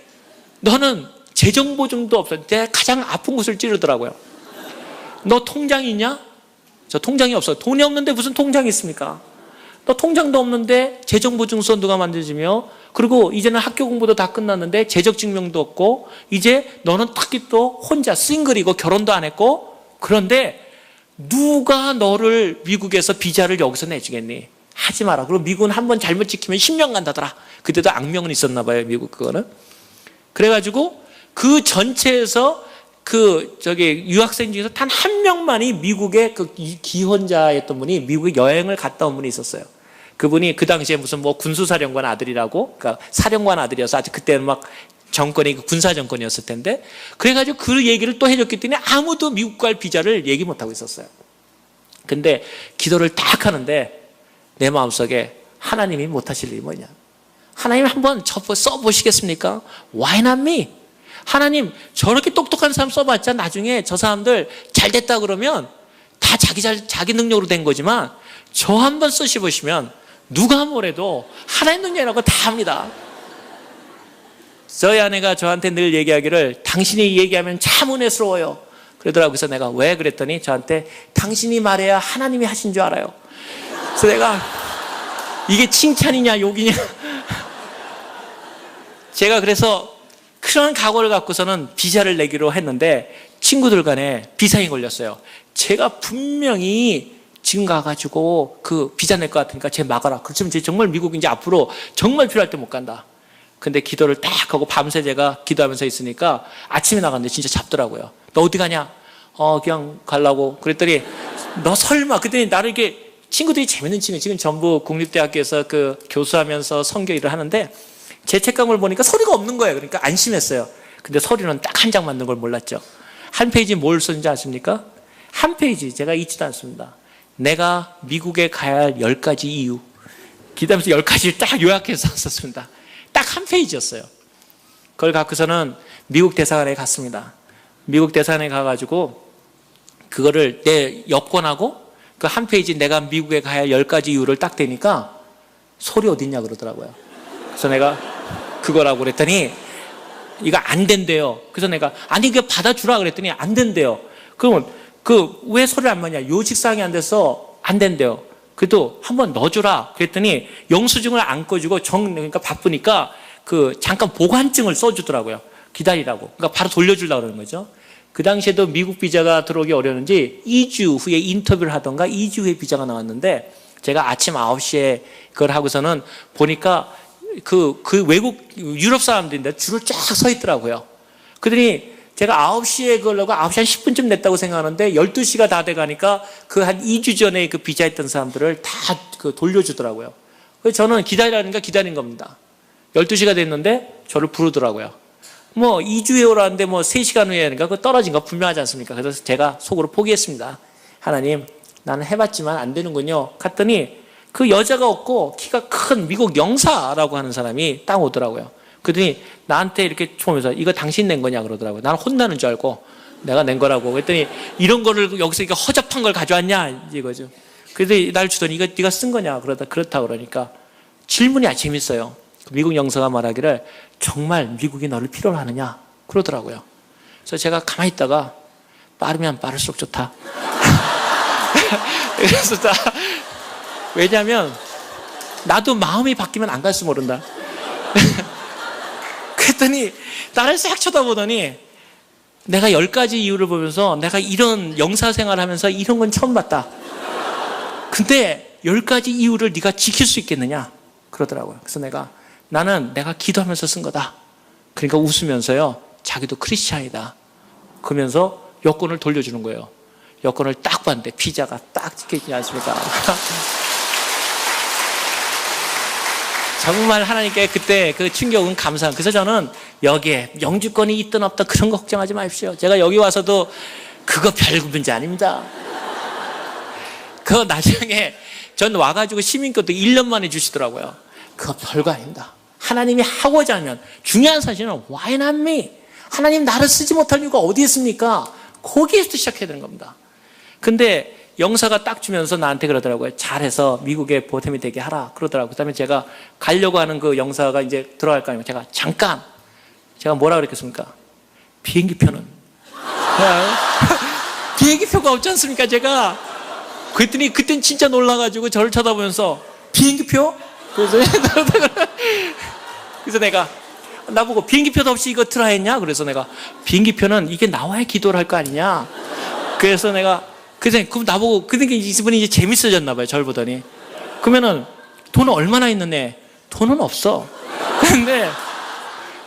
너는 재정보증도 없어. 내가 가장 아픈 곳을 찌르더라고요. 너 통장이 있냐? 저 통장이 없어. 돈이 없는데 무슨 통장이 있습니까? 너 통장도 없는데 재정보증서 누가 만들어주며, 그리고 이제는 학교 공부도 다 끝났는데 재적증명도 없고, 이제 너는 특히 또 혼자 싱글이고 결혼도 안 했고, 그런데 누가 너를 미국에서 비자를 여기서 내주겠니? 하지 마라. 그리고 미국은 한번 잘못 지키면 10년 간다더라. 그때도 악명은 있었나 봐요, 미국 그거는. 그래가지고 그 전체에서 유학생 중에서 단 한 명만이 미국의 그 기혼자였던 분이 미국에 여행을 갔다 온 분이 있었어요. 그분이 그 당시에 무슨 군수사령관 아들이라고, 그러니까 사령관 아들이어서 아직 그때는 막 정권이 군사 정권이었을 텐데, 그래가지고 그 얘기를 또 해줬기 때문에 아무도 미국 갈 비자를 얘기 못하고 있었어요. 근데 기도를 딱 하는데 내 마음속에 하나님이 못하실 일이 뭐냐, 하나님 한번 써보시겠습니까? Why not me? 하나님 저렇게 똑똑한 사람 써봤자 나중에 저 사람들 잘 됐다 그러면 다 자기 능력으로 된 거지만 저 한번 쓰셔보시면 누가 뭐래도 하나님 능력이라고 다 합니다. 저희 아내가 저한테 늘 얘기하기를 당신이 얘기하면 참 은혜스러워요 그러더라고요. 그래서 내가 왜 그랬더니 저한테 당신이 말해야 하나님이 하신 줄 알아요. 그래서 내가 이게 칭찬이냐 욕이냐 제가 그래서 그런 각오를 갖고서는 비자를 내기로 했는데 친구들 간에 비상이 걸렸어요. 제가 분명히 지금 가가지고 그 비자 낼 것 같으니까 쟤 막아라. 그렇지만 쟤 정말 미국 이제 앞으로 정말 필요할 때 못 간다. 근데 기도를 딱 하고 밤새 제가 기도하면서 있으니까 아침에 나갔는데 진짜 잡더라고요. 너 어디 가냐? 그냥 가려고. 그랬더니 너 설마. 그랬더니 나를 이렇게 친구들이 재밌는 친구, 지금 전부 국립대학교에서 그 교수하면서 선교 일을 하는데 제 책감을 보니까 서류가 없는 거예요. 그러니까 안심했어요. 근데 서류는 딱 한 장 맞는 걸 몰랐죠. 한 페이지 뭘 썼는지 아십니까? 한 페이지 제가 잊지도 않습니다. 내가 미국에 가야 할 10가지 이유. 기도하면서 10가지를 딱 요약해서 썼습니다. 딱 한 페이지였어요. 그걸 갖고서는 미국 대사관에 갔습니다. 미국 대사관에 가가지고 그거를 내 여권하고 그 한 페이지 내가 미국에 가야 할 10가지 이유를 딱 대니까 서류 어딨냐 그러더라고요. 그래서 내가 그거라고 그랬더니 이거 안 된대요. 그래서 내가 아니 이거 받아주라 그랬더니 안 된대요. 그러면 그 왜 서류 안 맞냐, 요직사항이 안 돼서 안 된대요. 그래도 한번 넣어주라 그랬더니 영수증을 안 꺼주고 그러니까 바쁘니까 그 잠깐 보관증을 써주더라고요. 기다리라고. 그러니까 바로 돌려주려고 그러는 거죠. 그 당시에도 미국 비자가 들어오기 어려웠는지 2주 후에 인터뷰를 하던가 2주 후에 비자가 나왔는데 제가 아침 9시에 그걸 하고서는 보니까 그 외국 유럽 사람들인데 줄을 쫙 서 있더라고요. 그러더니 제가 9시에 그러려고 9시 한 10분쯤 냈다고 생각하는데 12시가 다 돼가니까 그 한 2주 전에 그 비자했던 사람들을 다 그 돌려주더라고요. 그래서 저는 기다리라니까 기다린 겁니다. 12시가 됐는데 저를 부르더라고요. 뭐 2주 후에 오라는데 뭐 3시간 후에 하니까 그거 떨어진 거 분명하지 않습니까? 그래서 제가 속으로 포기했습니다. 하나님, 나는 해봤지만 안 되는군요. 갔더니 그 여자가 없고 키가 큰 미국 영사라고 하는 사람이 딱 오더라고요. 그랬더니 나한테 이렇게 보면서 이거 당신 낸 거냐 그러더라고요. 나는 혼나는 줄 알고 내가 낸 거라고. 그랬더니 이런 거를 여기서 이렇게 허접한 걸 가져왔냐 이거죠. 그래서 날 주더니 이거 네가 쓴 거냐 그렇다 그러니까 질문이 재밌어요. 미국 영사가 말하기를 정말 미국이 너를 필요로 하느냐 그러더라고요. 그래서 제가 가만히 있다가 빠르면 빠를수록 좋다. 그래서 왜냐하면 나도 마음이 바뀌면 안 갈지 모른다. 그랬더니 나를 싹 쳐다보더니 내가 10가지 이유를 보면서 내가 이런 영사 생활을 하면서 이런 건 처음 봤다. 근데 10가지 이유를 네가 지킬 수 있겠느냐 그러더라고요. 그래서 나는 내가 기도하면서 쓴 거다. 그러니까 웃으면서요, 자기도 크리스찬이다 그러면서 여권을 돌려주는 거예요. 여권을 딱 봤는데 비자가 딱 찍혀있지 않습니까? 정말 하나님께 그때 그 충격은 감사합니다. 그래서 저는 여기에 영주권이 있든 없든 그런 거 걱정하지 마십시오. 제가 여기 와서도 그거 별 문제 아닙니다. 그거 나중에 전 와가지고 시민권도 1년 만에 주시더라고요. 그거 별거 아닙니다. 하나님이 하고자 하면, 중요한 사실은 why not me? 하나님 나를 쓰지 못할 이유가 어디 있습니까? 거기에서 시작해야 되는 겁니다. 근데 영사가 딱 주면서 나한테 그러더라고요. 잘해서 미국에 보탬이 되게 하라 그러더라고요. 그 다음에 제가 가려고 하는 그 영사가 이제 들어갈 거 아니에요. 제가 뭐라 그랬겠습니까? 비행기표는? 비행기표가 없지 않습니까 제가? 그랬더니 그땐 진짜 놀라가지고 저를 쳐다보면서 비행기표? 그래서 내가 나보고 비행기표도 없이 이거 틀어 했냐? 그래서 내가 비행기표는 이게 나와야 기도를 할 거 아니냐? 그래서 내가 그럼 나보고 그러니까 이분이 이제 재밌어졌나 봐요. 저를 보더니 그러면은 돈은 얼마나 있는데? 돈은 없어. 근데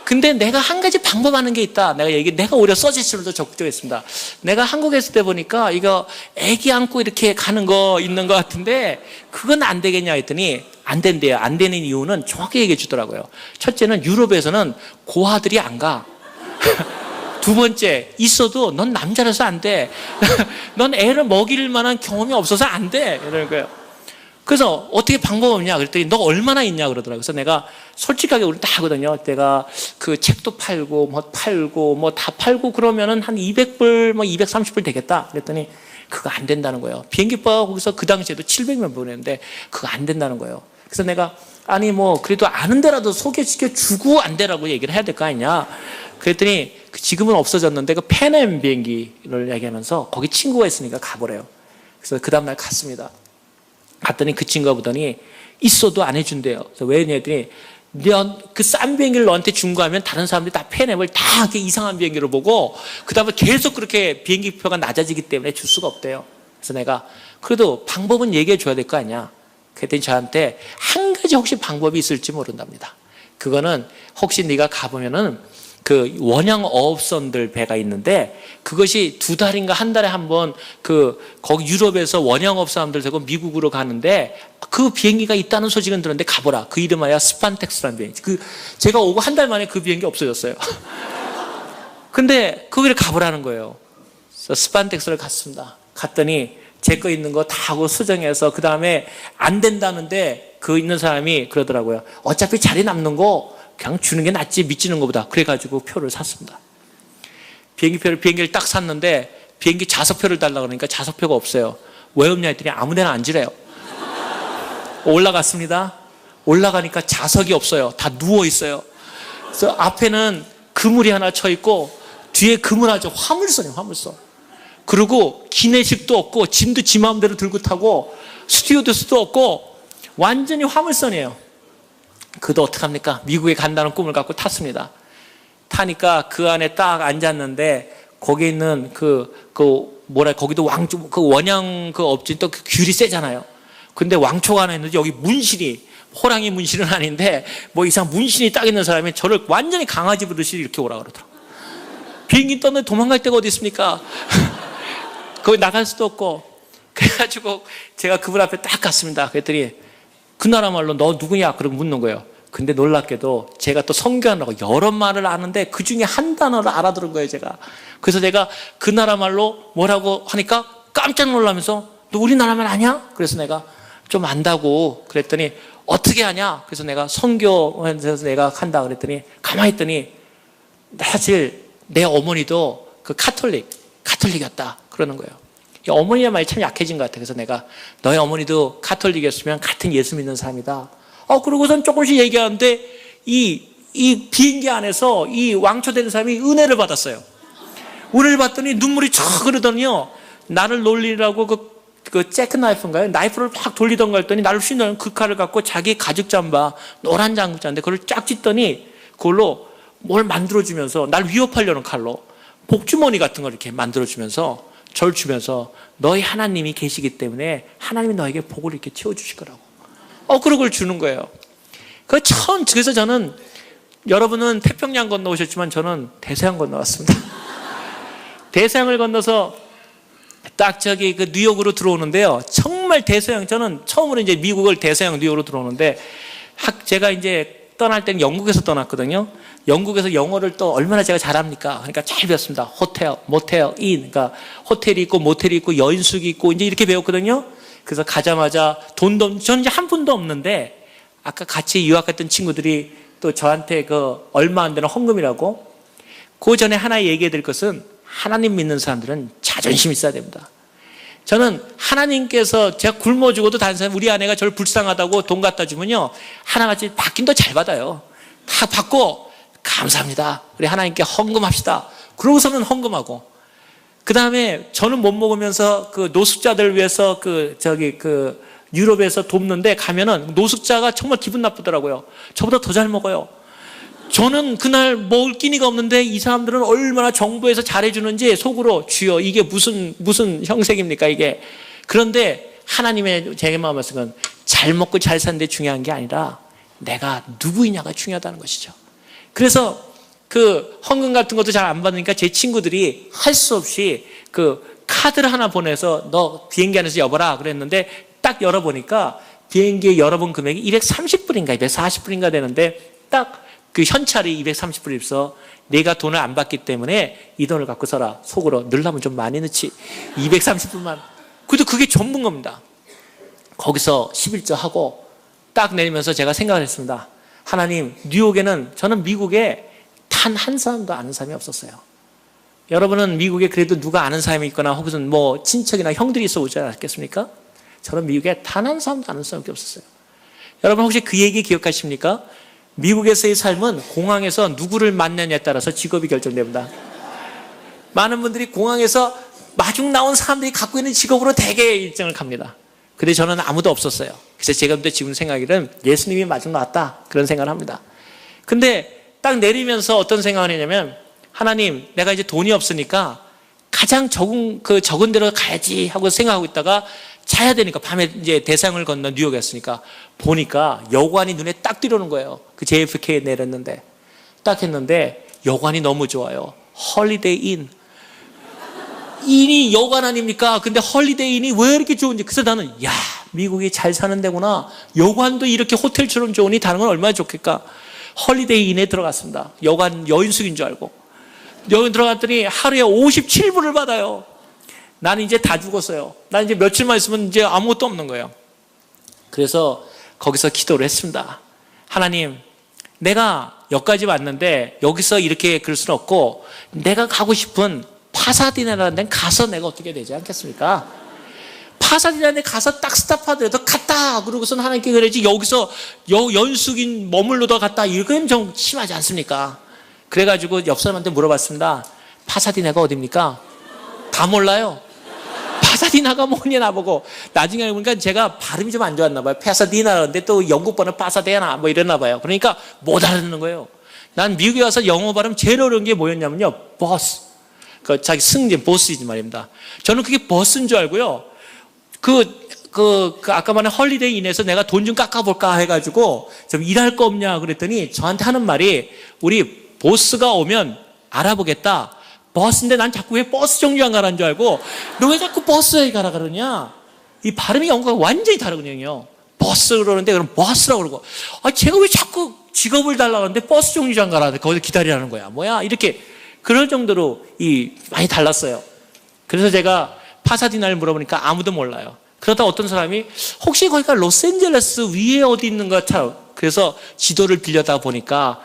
근데 내가 한 가지 방법하는 게 있다. 내가 오히려 서지스로 더 적극적이었습니다. 내가 한국에 있을 때 보니까 이거 애기 안고 이렇게 가는 거 있는 것 같은데 그건 안 되겠냐 했더니 안 된대요. 안 되는 이유는 정확히 얘기해 주더라고요. 첫째는 유럽에서는 고아들이 안 가. 두 번째, 있어도 넌 남자라서 안 돼. 넌 애를 먹일 만한 경험이 없어서 안 돼. 이러는 거예요. 그래서 어떻게 방법 없냐 그랬더니 너 얼마나 있냐 그러더라고요. 그래서 내가 솔직하게 우리 다 하거든요. 내가 그 책도 팔고 뭐 다 팔고 그러면은 한 200불 뭐 230불 되겠다 그랬더니 그거 안 된다는 거예요. 비행기표가 거기서 그 당시에도 700명 보냈는데 그거 안 된다는 거예요. 그래서 내가 아니 뭐 그래도 아는 데라도 소개시켜 주고 안 되라고 얘기를 해야 될 거 아니냐. 그랬더니 지금은 없어졌는데 그 페넴 비행기를 얘기하면서 거기 친구가 있으니까 가보래요. 그래서 그 다음날 갔습니다. 갔더니 그 친구가 보더니 있어도 안 해준대요. 그래서 왜 했더니 그 싼 비행기를 너한테 준 거 하면 다른 사람들이 다 페넴을 다 이렇게 이상한 비행기로 보고 그 다음에 계속 그렇게 비행기 표가 낮아지기 때문에 줄 수가 없대요. 그래서 내가 그래도 방법은 얘기해 줘야 될 거 아니야. 그랬더니 저한테 한 가지 혹시 방법이 있을지 모른답니다. 그거는 혹시 네가 가보면은 그 원형 어업선들 배가 있는데 그것이 2달인가 한 달에 한 번 거기 유럽에서 원형업 사람들 되고 미국으로 가는데 그 비행기가 있다는 소식은 들었는데 가보라. 그 이름하여 스판텍스라는 비행기. 제가 오고 한 달 만에 그 비행기 없어졌어요. 근데 거기를 가보라는 거예요. 그래서 스판텍스를 갔습니다. 갔더니 제 거 있는 거 다 하고 수정해서 그 다음에 안 된다는데 그 있는 사람이 그러더라고요. 어차피 자리 남는 거 그냥 주는 게 낫지 미치는 것보다. 그래가지고 표를 샀습니다. 비행기를 딱 샀는데 비행기 좌석표를 달라고 그러니까 좌석표가 없어요. 왜 없냐 했더니 아무 데나 앉으래요. 올라갔습니다. 올라가니까 좌석이 없어요. 다 누워있어요. 그래서 앞에는 그물이 하나 쳐 있고 뒤에 그물 아주 화물선이에요. 화물선. 그리고 기내식도 없고 짐도 지 마음대로 들고 타고 스튜어디스도 없고 완전히 화물선이에요. 그도 어떡합니까? 미국에 간다는 꿈을 갖고 탔습니다. 타니까 그 안에 딱 앉았는데 거기 있는 거기도 왕초, 그 원형 그 업진 또 그 귤이 세잖아요. 근데 왕초가 하나 있는데 여기 문신이, 호랑이 문신은 아닌데 뭐 이상 문신이 딱 있는 사람이 저를 완전히 강아지 부르듯이 이렇게 오라 그러더라고요. 비행기 떴는데 도망갈 데가 어디 있습니까? 거기 나갈 수도 없고. 그래가지고 제가 그분 앞에 딱 갔습니다. 그랬더니 그 나라 말로 너 누구냐? 그러고 묻는 거예요. 근데 놀랍게도 제가 또 성교하느라고 여러 말을 아는데 그 중에 한 단어를 알아들은 거예요, 제가. 그래서 제가 그 나라 말로 뭐라고 하니까 깜짝 놀라면서 너 우리나라 말 아냐? 그래서 내가 좀 안다고 그랬더니 어떻게 하냐? 그래서 내가 성교에서 내가 한다 그랬더니 가만히 있더니 사실 내 어머니도 그 카톨릭이었다 그러는 거예요. 어머니의 말이 참 약해진 것 같아요. 그래서 내가 너희 어머니도 카톨릭이었으면 같은 예수 믿는 사람이다. 그러고선 조금씩 얘기하는데 이 비행기 안에서 이 왕초되는 사람이 은혜를 받았어요. 은혜를 받더니 눈물이 촥 흐르더니요. 나를 놀리라고 그 잭나이프인가요? 나이프를 막 돌리던가 했더니 나를 휘는 그 칼을 갖고 자기 가죽 잠바, 노란 장구자인데 그걸 쫙 찢더니 그걸로 뭘 만들어주면서 날 위협하려는 칼로 복주머니 같은 걸 이렇게 만들어주면서 절 주면서 너희 하나님이 계시기 때문에 하나님이 너에게 복을 이렇게 채워주실 거라고. 그걸 주는 거예요. 그래서 저는 여러분은 태평양 건너오셨지만 저는 대서양 건너왔습니다. 대서양을 건너서 딱 그 뉴욕으로 들어오는데요. 정말 대서양, 저는 처음으로 이제 미국을 대서양 뉴욕으로 들어오는데 제가 이제 떠날 때는 영국에서 떠났거든요. 영국에서 영어를 또 얼마나 제가 잘합니까? 그러니까 잘 배웠습니다. 호텔, 모텔, 인. 그러니까 호텔이 있고 모텔이 있고 여인숙이 있고 이제 이렇게 배웠거든요. 그래서 가자마자 저는 이제 한 푼도 없는데 아까 같이 유학했던 친구들이 또 저한테 얼마 안 되는 헌금이라고. 그 전에 하나 얘기해 드릴 것은 하나님 믿는 사람들은 자존심이 있어야 됩니다. 저는 하나님께서 제가 굶어 죽어도 다른 사람, 우리 아내가 저를 불쌍하다고 돈 갖다 주면요. 하나같이 받긴 더 잘 받아요. 다 받고 감사합니다. 우리 하나님께 헌금합시다. 그러고서는 헌금하고. 그 다음에 저는 못 먹으면서 그 노숙자들 위해서 유럽에서 돕는데 가면은 노숙자가 정말 기분 나쁘더라고요. 저보다 더 잘 먹어요. 저는 그날 먹을 끼니가 없는데 이 사람들은 얼마나 정부에서 잘해주는지 속으로 주여 이게 무슨 형색입니까 이게. 그런데 하나님의 제 마음에서는 잘 먹고 잘 사는 데 중요한 게 아니라 내가 누구이냐가 중요하다는 것이죠. 그래서 그 헌금 같은 것도 잘 안 받으니까 제 친구들이 할 수 없이 그 카드를 하나 보내서 너 비행기 안에서 여봐라 그랬는데 딱 열어보니까 비행기에 열어본 금액이 230불인가 240불인가 되는데 딱 그 현찰이 230불이 있어. 내가 돈을 안 받기 때문에 이 돈을 갖고 써라. 속으로 넣으려면 좀 많이 넣지. 230불만. 그래도 그게 전부인 겁니다. 거기서 11조 하고 딱 내리면서 제가 생각을 했습니다. 하나님, 뉴욕에는 저는 미국에 단 한 사람도 아는 사람이 없었어요. 여러분은 미국에 그래도 누가 아는 사람이 있거나 혹은 뭐 친척이나 형들이 있어 오지 않았겠습니까? 저는 미국에 단 한 사람도 아는 사람이 없었어요. 여러분 혹시 그 얘기 기억하십니까? 미국에서의 삶은 공항에서 누구를 만나냐에 따라서 직업이 결정됩니다. 많은 분들이 공항에서 마중 나온 사람들이 갖고 있는 직업으로 대개 일정을 갑니다. 근데 저는 아무도 없었어요. 그래서 제가 근데 지금 생각에는 예수님이 마중 나왔다 그런 생각을 합니다. 근데 딱 내리면서 어떤 생각을 했냐면 하나님, 내가 이제 돈이 없으니까 가장 적은 데로 가야지 하고 생각하고 있다가 자야 되니까 밤에 이제 대상을 건너 뉴욕에 갔으니까 보니까 여관이 눈에 딱 들어오는 거예요. 그 JFK에 내렸는데 딱 했는데 여관이 너무 좋아요. 홀리데이 인. 인이 여관 아닙니까? 근데 홀리데이 인이 왜 이렇게 좋은지. 그래서 나는 야, 미국이 잘 사는 데구나. 여관도 이렇게 호텔처럼 좋으니 다른 건 얼마나 좋겠까. 홀리데이 인에 들어갔습니다. 여관 여인숙인 줄 알고. 여기 들어갔더니 하루에 57불을 받아요. 나는 이제 다 죽었어요. 나는 이제 며칠만 있으면 이제 아무것도 없는 거예요. 그래서 거기서 기도를 했습니다. 하나님, 내가 여기까지 왔는데 여기서 이렇게 그럴 수는 없고 내가 가고 싶은 파사디나라는 데는 가서 내가 어떻게 되지 않겠습니까? 파사디나에 가서 딱 스탑하더라도 갔다 그러고선 하나님께 그러지 여기서 연숙인 머물러도 갔다 이건 좀 심하지 않습니까? 그래가지고 옆 사람한테 물어봤습니다. 파사디나가 어딥니까? 다 몰라요. 파사디나가 뭐냐 나보고. 나중에 알고 보니까 제가 발음이 좀 안 좋았나 봐요. 파사디나라는데 또 영국 번호 파사데나 뭐 이랬나 봐요. 그러니까 못 알아듣는 거예요. 난 미국에 와서 영어 발음 제일 어려운 게 뭐였냐면요. 버스. 그 자기 승진 보스이지 말입니다. 저는 그게 버스인 줄 알고요. 아까 말한 헐리데이 인에서 내가 돈 좀 깎아볼까 해가지고 좀 일할 거 없냐 그랬더니 저한테 하는 말이 우리 보스가 오면 알아보겠다. 버스인데 난 자꾸 왜 버스 정류장 가라는 줄 알고 너 왜 자꾸 버스에 가라 그러냐. 이 발음이 영어가 완전히 다르거든요. 버스 그러는데 그럼 버스라고 그러고 제가 왜 자꾸 직업을 달라고 하는데 버스 정류장 가라 거기서 기다리라는 거야. 뭐야 이렇게 그럴 정도로 많이 달랐어요. 그래서 제가 파사디나를 물어보니까 아무도 몰라요. 그러다 어떤 사람이 혹시 거기가 로스앤젤레스 위에 어디 있는 것처럼 그래서 지도를 빌려다 보니까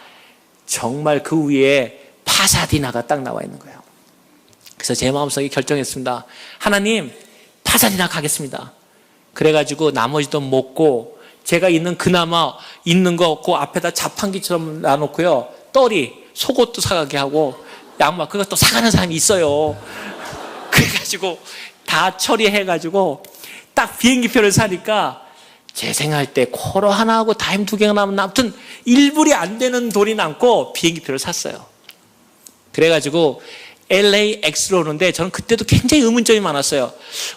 정말 그 위에 파사디나가 딱 나와 있는 거예요. 그래서 제 마음속에 결정했습니다. 하나님, 파사디나 가겠습니다. 그래가지고 나머지도 먹고 제가 있는 그나마 있는 거 그 앞에다 자판기처럼 놔놓고요. 떡이 속옷도 사가게 하고 양말 그것도 사가는 사람이 있어요. 그래가지고 다 처리해가지고 딱 비행기표를 사니까 제 생각할 때 코로 하나 하고 다임 2개가 남은 아무튼 1불이 안 되는 돈이 남고 비행기표를 샀어요. 그래가지고 LAX로 오는데 저는 그때도 굉장히 의문점이 많았어요.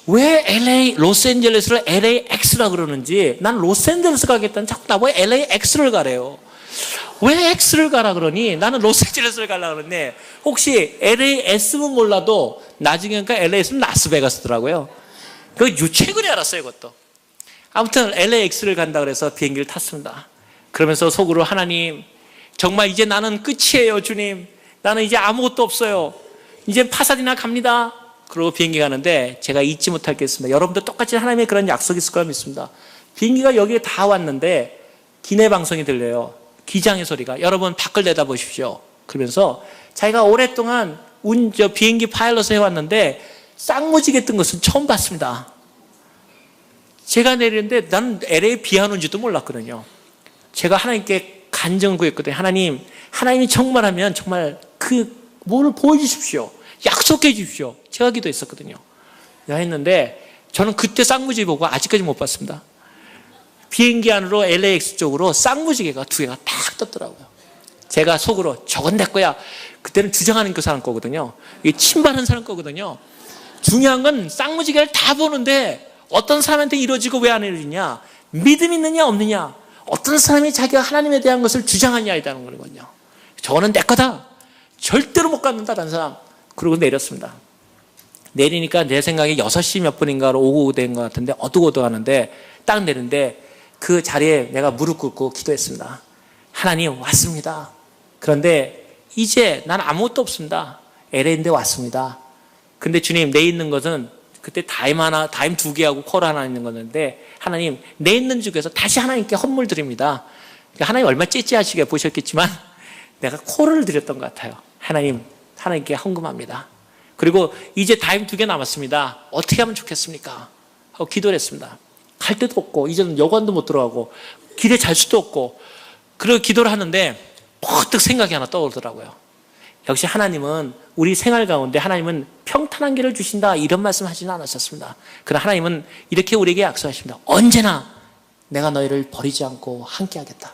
왜 로스앤젤레스를 LAX라 그러는지 난 로스앤젤레스 가겠다는 자꾸 나보고 LAX를 가래요. 왜 X를 가라 그러니 나는 로스앤젤레스를 가려고 그러는데 혹시 LAS는 몰라도 나중에 그러니까 LAS는 라스베가스더라고요. 그거 최근에 알았어요. 그것도. 아무튼 LAX를 간다 그래서 비행기를 탔습니다. 그러면서 속으로 하나님 정말 이제 나는 끝이에요 주님. 나는 이제 아무것도 없어요. 이제 파사디나 갑니다. 그러고 비행기 가는데 제가 잊지 못할 게 있습니다. 여러분도 똑같이 하나님의 그런 약속이 있을 거라 믿습니다. 비행기가 여기에 다 왔는데 기내 방송이 들려요. 기장의 소리가. 여러분 밖을 내다보십시오. 그러면서 자기가 오랫동안 비행기 파일럿을 해왔는데 쌍무지개 뜬 것은 처음 봤습니다. 제가 내리는데 나는 LA 비 안 온지도 몰랐거든요. 제가 하나님께 간증을 구했거든요. 하나님이 정말 하면 정말 뭐를 보여주십시오. 약속해 주십시오. 제가 기도했었거든요. 했는데 저는 그때 쌍무지개 보고 아직까지 못 봤습니다. 비행기 안으로 LAX 쪽으로 쌍무지개가 2개가 딱 떴더라고요. 제가 속으로 저건 내 거야. 그때는 주장하는 그 사람 거거든요. 이게 침반하는 사람 거거든요. 중요한 건 쌍무지개를 다 보는데 어떤 사람한테 이루어지고 왜 안 이루어지냐. 믿음 있느냐 없느냐. 어떤 사람이 자기가 하나님에 대한 것을 주장하냐에 대한 거거든요. 저거는 내 거다. 절대로 못 갖는다, 다른 사람. 그러고 내렸습니다. 내리니까 내 생각에 6시 몇 분인가로 오고 된 것 같은데 어둑어둑하는데 딱 내리는데 그 자리에 내가 무릎 꿇고 기도했습니다. 하나님 왔습니다. 그런데 이제 난 아무것도 없습니다. LA인데 왔습니다. 근데 주님, 내 있는 것은 그때 다임 2개하고 콜 하나 있는 거였는데 하나님, 내 있는 중에서 다시 하나님께 헌물 드립니다. 하나님 얼마나 째째하시게 보셨겠지만 내가 콜을 드렸던 것 같아요. 하나님, 하나님께 헌금합니다. 그리고 이제 다임 2개 남았습니다. 어떻게 하면 좋겠습니까? 하고 기도를 했습니다. 갈 데도 없고 이제는 여관도 못 들어가고 길에 잘 수도 없고 그리고 기도를 하는데 퍼뜩 생각이 하나 떠오르더라고요. 역시 하나님은 우리 생활 가운데 하나님은 평탄한 길을 주신다 이런 말씀 하지는 않으셨습니다. 그러나 하나님은 이렇게 우리에게 약속하십니다. 언제나 내가 너희를 버리지 않고 함께 하겠다.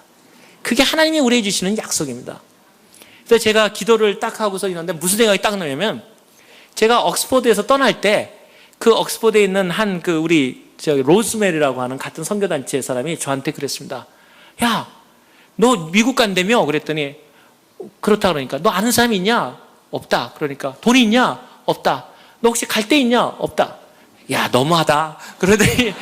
그게 하나님이 우리에게 주시는 약속입니다. 그래서 제가 기도를 딱 하고서 있는데 무슨 생각이 딱 나냐면 제가 옥스퍼드에서 떠날 때 그 옥스퍼드에 있는 한 그 우리 로즈메리라고 하는 같은 선교단체 사람이 저한테 그랬습니다. 야, 너 미국 간다며? 그랬더니 그렇다 그러니까 너 아는 사람이 있냐? 없다. 그러니까 돈이 있냐? 없다. 너 혹시 갈 데 있냐? 없다. 야, 너무하다. 그러더니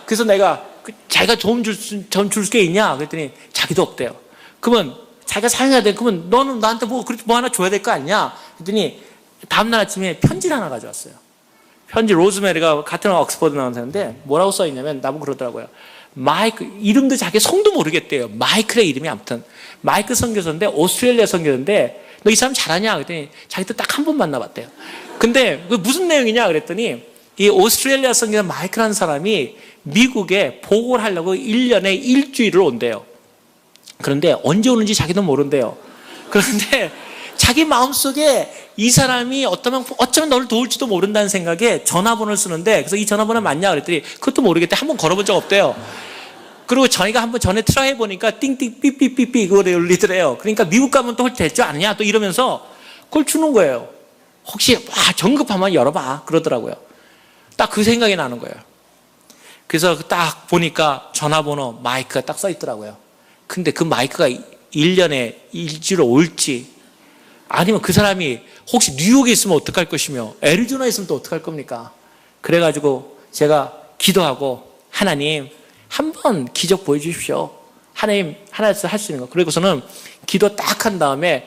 그래서 내가 자기가 돈 줄 게 있냐? 그랬더니 자기도 없대요. 그러면 자기가 사용해야 돼. 그러면 너는 나한테 뭐 하나 줘야 될 거 아니냐? 그랬더니 다음날 아침에 편지를 하나 가져왔어요. 편지, 로즈메리가 같은 옥스퍼드 나온 사람인데 뭐라고 써있냐면 나보고 그러더라고요. 마이크, 이름도 자기 성도 모르겠대요. 마이클의 이름이 아무튼 마이크 선교사인데 오스트레일리아 선교사인데 너 이 사람 잘하냐? 그랬더니 자기도 딱 한 번 만나봤대요. 근데 그 무슨 내용이냐? 그랬더니 이 오스트레일리아 선교사 마이클라는 사람이 미국에 보고를 하려고 1년에 일주일을 온대요. 그런데 언제 오는지 자기도 모른대요. 그런데 자기 마음속에 이 사람이 어쩌면 너를 도울지도 모른다는 생각에 전화번호를 쓰는데 그래서 이 전화번호 맞냐? 그랬더니 그것도 모르겠대. 한번 걸어본 적 없대요. 그리고 저희가 한번 전에 트라이 해보니까 띵띵 삐삐삐삐 그거를 울리더래요. 그러니까 미국 가면 또 될줄 아느냐? 또 이러면서 그걸 주는 거예요. 혹시 정급하면 열어봐 그러더라고요. 딱 그 생각이 나는 거예요. 그래서 딱 보니까 전화번호 마이크가 딱 써 있더라고요. 근데 그 마이크가 1년에 일주일에 올지 아니면 그 사람이 혹시 뉴욕에 있으면 어떡할 것이며 애리조나에 있으면 또 어떡할 겁니까? 그래가지고 제가 기도하고 하나님 한번 기적 보여주십시오. 하나님 하나에서 할 수 있는 거. 그리고서는 기도 딱 한 다음에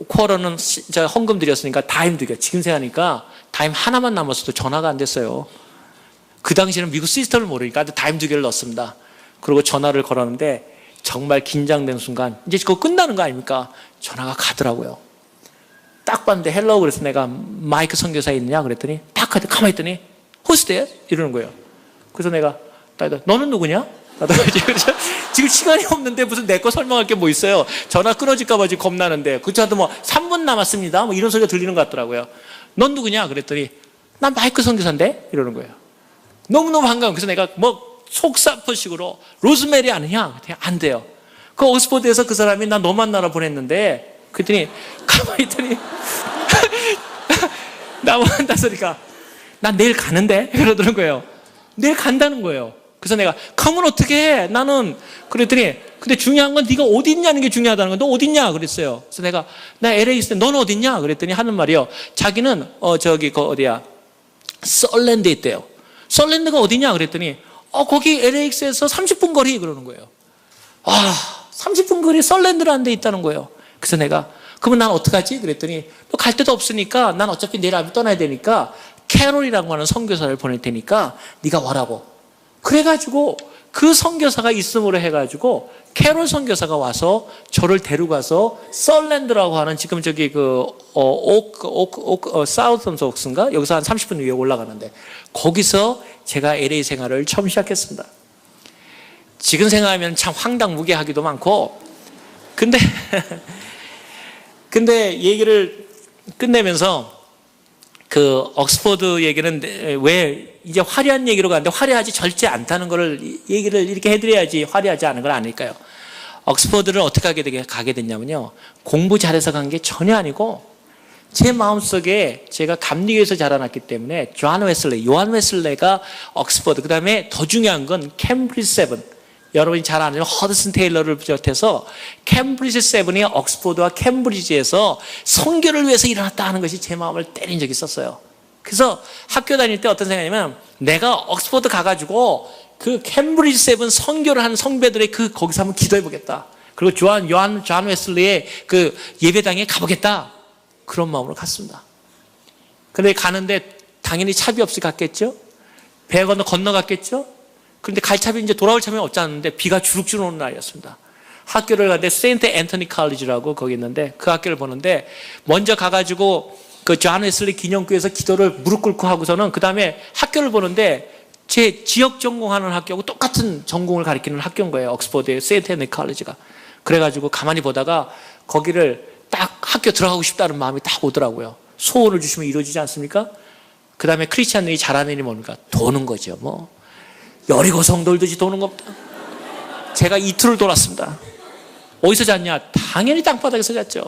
쿼러는 헌금 드렸으니까 다임 드려. 지금 생각하니까 다임 하나만 남았어도 전화가 안 됐어요. 그 당시에는 미국 시스템을 모르니까 다임 2개를 넣었습니다. 그리고 전화를 걸었는데 정말 긴장된 순간 이제 그거 끝나는 거 아닙니까? 전화가 가더라고요. 딱 봤는데 헬로우 그래서 내가 마이크 선교사에 있느냐 그랬더니 딱 가만히 있더니 Who's there? 이러는 거예요. 그래서 내가 너는 누구냐? 지금 시간이 없는데 무슨 내 거 설명할 게 뭐 있어요. 전화 끊어질까 봐 지금 겁나는데 그저한테 뭐 3분 남았습니다 뭐 이런 소리가 들리는 것 같더라고요. 넌 누구냐? 그랬더니 난 마이크 선교사인데? 이러는 거예요. 너무너무 반가워. 그래서 내가 뭐 속사포식으로 로즈메리 아느냐? 안 돼요. 그 옥스퍼드에서 그 사람이 나 너 만나러 보냈는데 그랬더니 가만히 있더니 나 뭐 한다 소리가 난 내일 가는데? 그러더는 거예요. 내일 간다는 거예요. 그래서 내가 가면 어떻게 해? 나는 그랬더니 근데 중요한 건 네가 어디 있냐는 게 중요하다는 거야. 너 어디 있냐? 그랬어요. 그래서 내가 나 LA 있을 때 너는 어디 있냐? 그랬더니 하는 말이요. 자기는 어디야? 썰랜드에 있대요. 썰랜드가 어디냐? 그랬더니 거기 LAX에서 30분 거리 그러는 거예요. 30분 거리 썰랜드라는 데 있다는 거예요. 그래서 내가 그러면 난 어떡하지? 그랬더니 너 갈 데도 없으니까 난 어차피 내일 아침에 떠나야 되니까 캐롤이라고 하는 선교사를 보낼 테니까 네가 와라고. 그래가지고 그 선교사가 있음으로 해가지고 캐롤 선교사가 와서 저를 데려가서 썰랜드라고 하는 지금 저기 사우턴 옥스인가? 여기서 한 30분 위에 올라가는데 거기서 제가 LA 생활을 처음 시작했습니다. 지금 생각하면 참 황당무계하기도 많고 근데 얘기를 끝내면서 그 옥스퍼드 얘기는 왜 이제 화려한 얘기로 가는데 화려하지 절대 않다는 걸 얘기를 이렇게 해드려야지 화려하지 않은 걸 아닐까요? 옥스퍼드를 어떻게 가게 됐냐면요. 공부 잘해서 간 게 전혀 아니고 제 마음속에 제가 감리교에서 자라났기 때문에 요한 웨슬레가 옥스퍼드, 그 다음에 더 중요한 건 캠브리지 7, 여러분이 잘 아는 허드슨 테일러를 비롯해서 캠브리지 7이 옥스퍼드와 캠브리지에서 선교를 위해서 일어났다 하는 것이 제 마음을 때린 적이 있었어요. 그래서 학교 다닐 때 어떤 생각이냐면 내가 옥스퍼드 가가지고 그 캠브리지 7 선교를 한 성배들의 거기서 한번 기도해 보겠다. 그리고 존 웨슬리의 그 예배당에 가보겠다. 그런 마음으로 갔습니다. 근데 가는데 당연히 차비 없이 갔겠죠? 배 건너갔겠죠? 그런데 갈 차비 이제 돌아올 차비는 없지 않는데 비가 주룩주룩 오는 날이었습니다. 학교를 가는데 세인트 앤토니 칼리지라고 거기 있는데 그 학교를 보는데 먼저 가가지고 그 존 웨슬리 기념교회에서 기도를 무릎 꿇고 하고서는 그 다음에 학교를 보는데 제 지역 전공하는 학교하고 똑같은 전공을 가리키는 학교인 거예요. 옥스퍼드의 세인트 앤토니 칼리지가. 그래가지고 가만히 보다가 거기를 딱 학교 들어가고 싶다는 마음이 딱 오더라고요. 소원을 주시면 이루어지지 않습니까? 그 다음에 크리스찬들이 잘하는 일이 뭡니까? 도는 거죠. 뭐 여리고 성 돌듯이 도는 겁니다. 제가 이틀을 돌았습니다. 어디서 잤냐? 당연히 땅바닥에서 잤죠.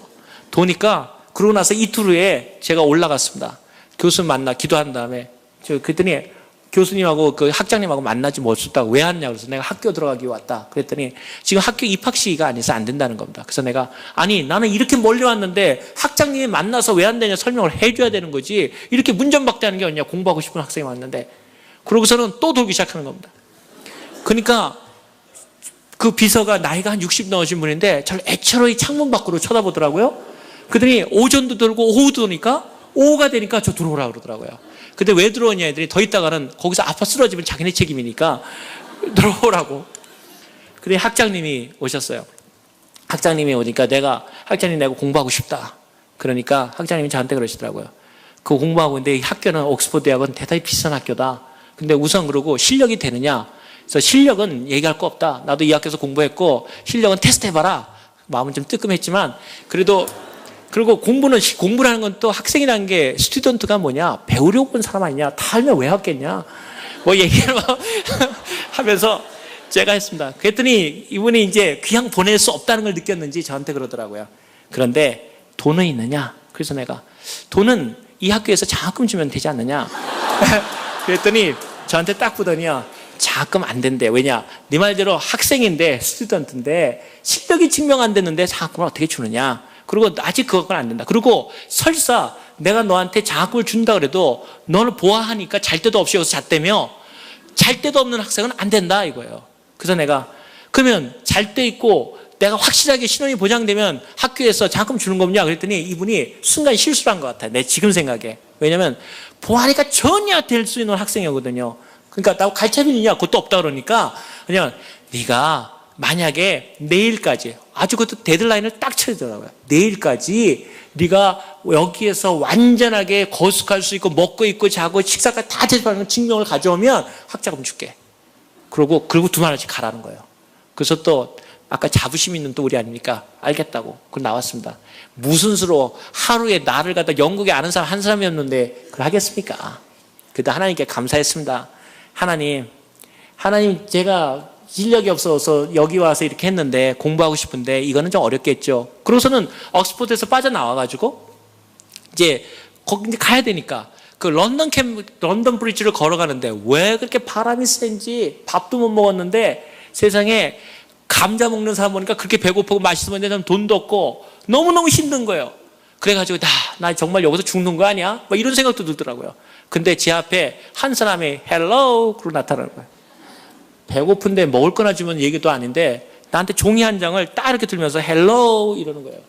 도니까 그러고 나서 이틀 후에 제가 올라갔습니다. 교수님 만나 기도한 다음에 그랬더니 교수님하고 그 학장님하고 만나지 못했다고 왜 왔냐 그래서 내가 학교 들어가기 왔다 그랬더니 지금 학교 입학 시기가 아니어서 안 된다는 겁니다. 그래서 내가 아니 나는 이렇게 멀리 왔는데 학장님이 만나서 왜 안 되냐 설명을 해줘야 되는 거지 이렇게 문전박대하는 게 아니냐 공부하고 싶은 학생이 왔는데 그러고서는 또 돌기 시작하는 겁니다. 그러니까 그 비서가 나이가 한 60 넘으신 분인데 저를 애처로이 창문 밖으로 쳐다보더라고요. 그러더니 오전도 돌고 오후도 도니까 오후가 되니까 저 들어오라 그러더라고요. 근데 왜 들어오냐 애들이 더 있다가는 거기서 아파 쓰러지면 자기네 책임이니까 들어오라고. 그래 학장님이 오셨어요. 학장님이 오니까 학장님 내가 공부하고 싶다. 그러니까 학장님이 저한테 그러시더라고요. 그거 공부하고 있는데 이 학교는 옥스퍼드 대학은 대단히 비싼 학교다. 근데 우선 그러고 실력이 되느냐. 그래서 실력은 얘기할 거 없다. 나도 이 학교에서 공부했고 실력은 테스트 해봐라. 마음은 좀 뜨끔했지만 그래도 그리고 공부라는 건 또 학생이라는 게 스튜던트가 뭐냐 배우려고 온 사람 아니냐 다 알면 왜 왔겠냐 뭐 얘기를 하면서 제가 했습니다. 그랬더니 이분이 이제 그냥 보낼 수 없다는 걸 느꼈는지 저한테 그러더라고요. 그런데 돈은 있느냐? 그래서 내가 돈은 이 학교에서 장학금 주면 되지 않느냐? 그랬더니 저한테 딱 보더니요. 장학금 안 된대. 왜냐? 네 말대로 학생인데 스튜던트인데 실력이 증명 안 됐는데 장학금을 어떻게 주느냐? 그리고 아직 그건 안 된다. 그리고 설사 내가 너한테 장학금을 준다 그래도 너를 보아하니까 잘 데도 없이 여기서 잤다며 잘 데도 없는 학생은 안 된다 이거예요. 그래서 내가 그러면 잘 데 있고 내가 확실하게 신원이 보장되면 학교에서 장학금 주는 겁냐 그랬더니 이분이 순간 실수를 한 것 같아요. 내 지금 생각에. 왜냐면 보아하니까 전혀 될 수 있는 학생이거든요. 그러니까 나하고 갈차비느냐 그것도 없다 그러니까 그냥 네가 만약에 내일까지 아주 그것도 데드라인을 딱 쳐주더라고요. 내일까지 네가 여기에서 완전하게 거숙할 수 있고 먹고 있고 자고 식사까지 다 대접하는 증명을 가져오면 학자금 줄게. 그리고 두 마리씩 가라는 거예요. 그래서 또 아까 자부심 있는 또 우리 아닙니까? 알겠다고. 그걸 나왔습니다. 무슨 수로 하루에 나를 갖다 영국에 아는 사람 한 사람이었는데 그걸 하겠습니까? 그래도 하나님께 감사했습니다. 하나님 제가 실력이 없어서 여기 와서 이렇게 했는데 공부하고 싶은데 이거는 좀 어렵겠죠. 그러고서는 옥스퍼드에서 빠져나와가지고 이제 거기 가야 되니까 그 런던 브리지를 걸어가는데 왜 그렇게 바람이 센지 밥도 못 먹었는데 세상에 감자 먹는 사람 보니까 그렇게 배고프고 맛있으면 돈도 없고 너무너무 힘든 거예요. 그래가지고 나 정말 여기서 죽는 거 아니야? 막 이런 생각도 들더라고요. 근데 제 앞에 한 사람이 헬로우 그러고 나타나는 거예요. 배고픈데 먹을 거나 주면 얘기도 아닌데 나한테 종이 한 장을 딱 이렇게 들면서 헬로우 이러는 거예요.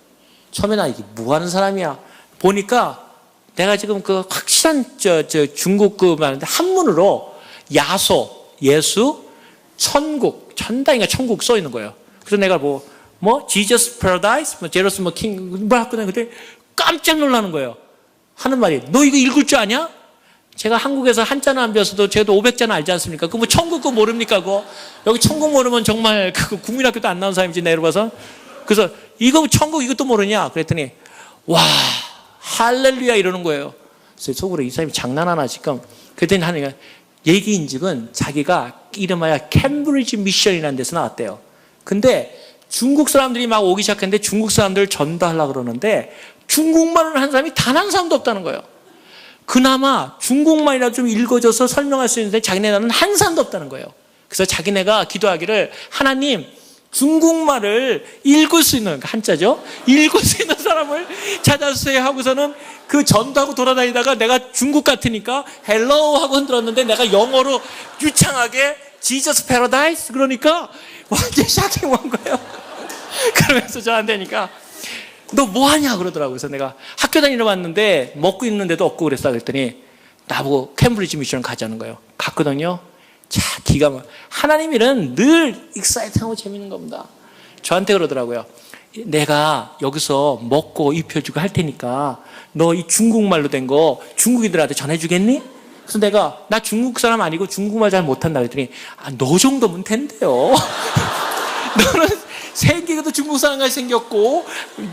처음에 나 이게 뭐 하는 사람이야? 보니까 내가 지금 그 확실한 중국 그 말인데 한문으로 야소, 예수, 천국, 천당인가 천국 써 있는 거예요. 그래서 내가 Jesus Paradise, 제로스 킹, 했거든요. 그때 깜짝 놀라는 거예요. 하는 말이, 너 이거 읽을 줄 아냐? 제가 한국에서 한자는 안 배웠어도 제도 500자는 알지 않습니까? 그거 천국 그거 모릅니까? 그거? 여기 천국 모르면 정말 그 국민학교도 안 나온 사람인지 내려봐서. 그래서 이거 천국 이것도 모르냐? 그랬더니, 와, 할렐루야 이러는 거예요. 그래서 속으로 이 사람이 장난하나 지금. 그랬더니 하니까 얘기인즉은 자기가 이름하여 캠브리지 미션이라는 데서 나왔대요. 근데 중국 사람들이 막 오기 시작했는데 중국 사람들을 전도하려고 그러는데 중국말을 하는 사람이 단 한 사람도 없다는 거예요. 그나마 중국말이라도 좀 읽어줘서 설명할 수 있는데 자기네는 한 사람도 없다는 거예요. 그래서 자기네가 기도하기를 하나님 중국말을 읽을 수 있는, 한자죠, 읽을 수 있는 사람을 찾아주세요 하고서는 그 전도하고 돌아다니다가 내가 중국 같으니까 헬로우 하고 흔들었는데 내가 영어로 유창하게 지저스 패러다이스 그러니까 완전 샤킹한 거예요. 그러면서 저한테니까 너 뭐하냐 그러더라고요. 그래서 내가 학교 다니러 왔는데 먹고 있는데도 없고 그랬어. 그랬더니 나보고 캠브리지 미션 가자는 거예요. 갔거든요. 자, 기가 막 하나님 일은 늘 익사이팅하고 재밌는 겁니다. 저한테 그러더라고요. 내가 여기서 먹고 입혀주고 할 테니까 너 이 중국말로 된 거 중국인들한테 전해주겠니? 그래서 내가 나 중국 사람 아니고 중국말 잘 못한다 그랬더니 너 정도면 된대요. 너는 생기기도 중국 사람같이 생겼고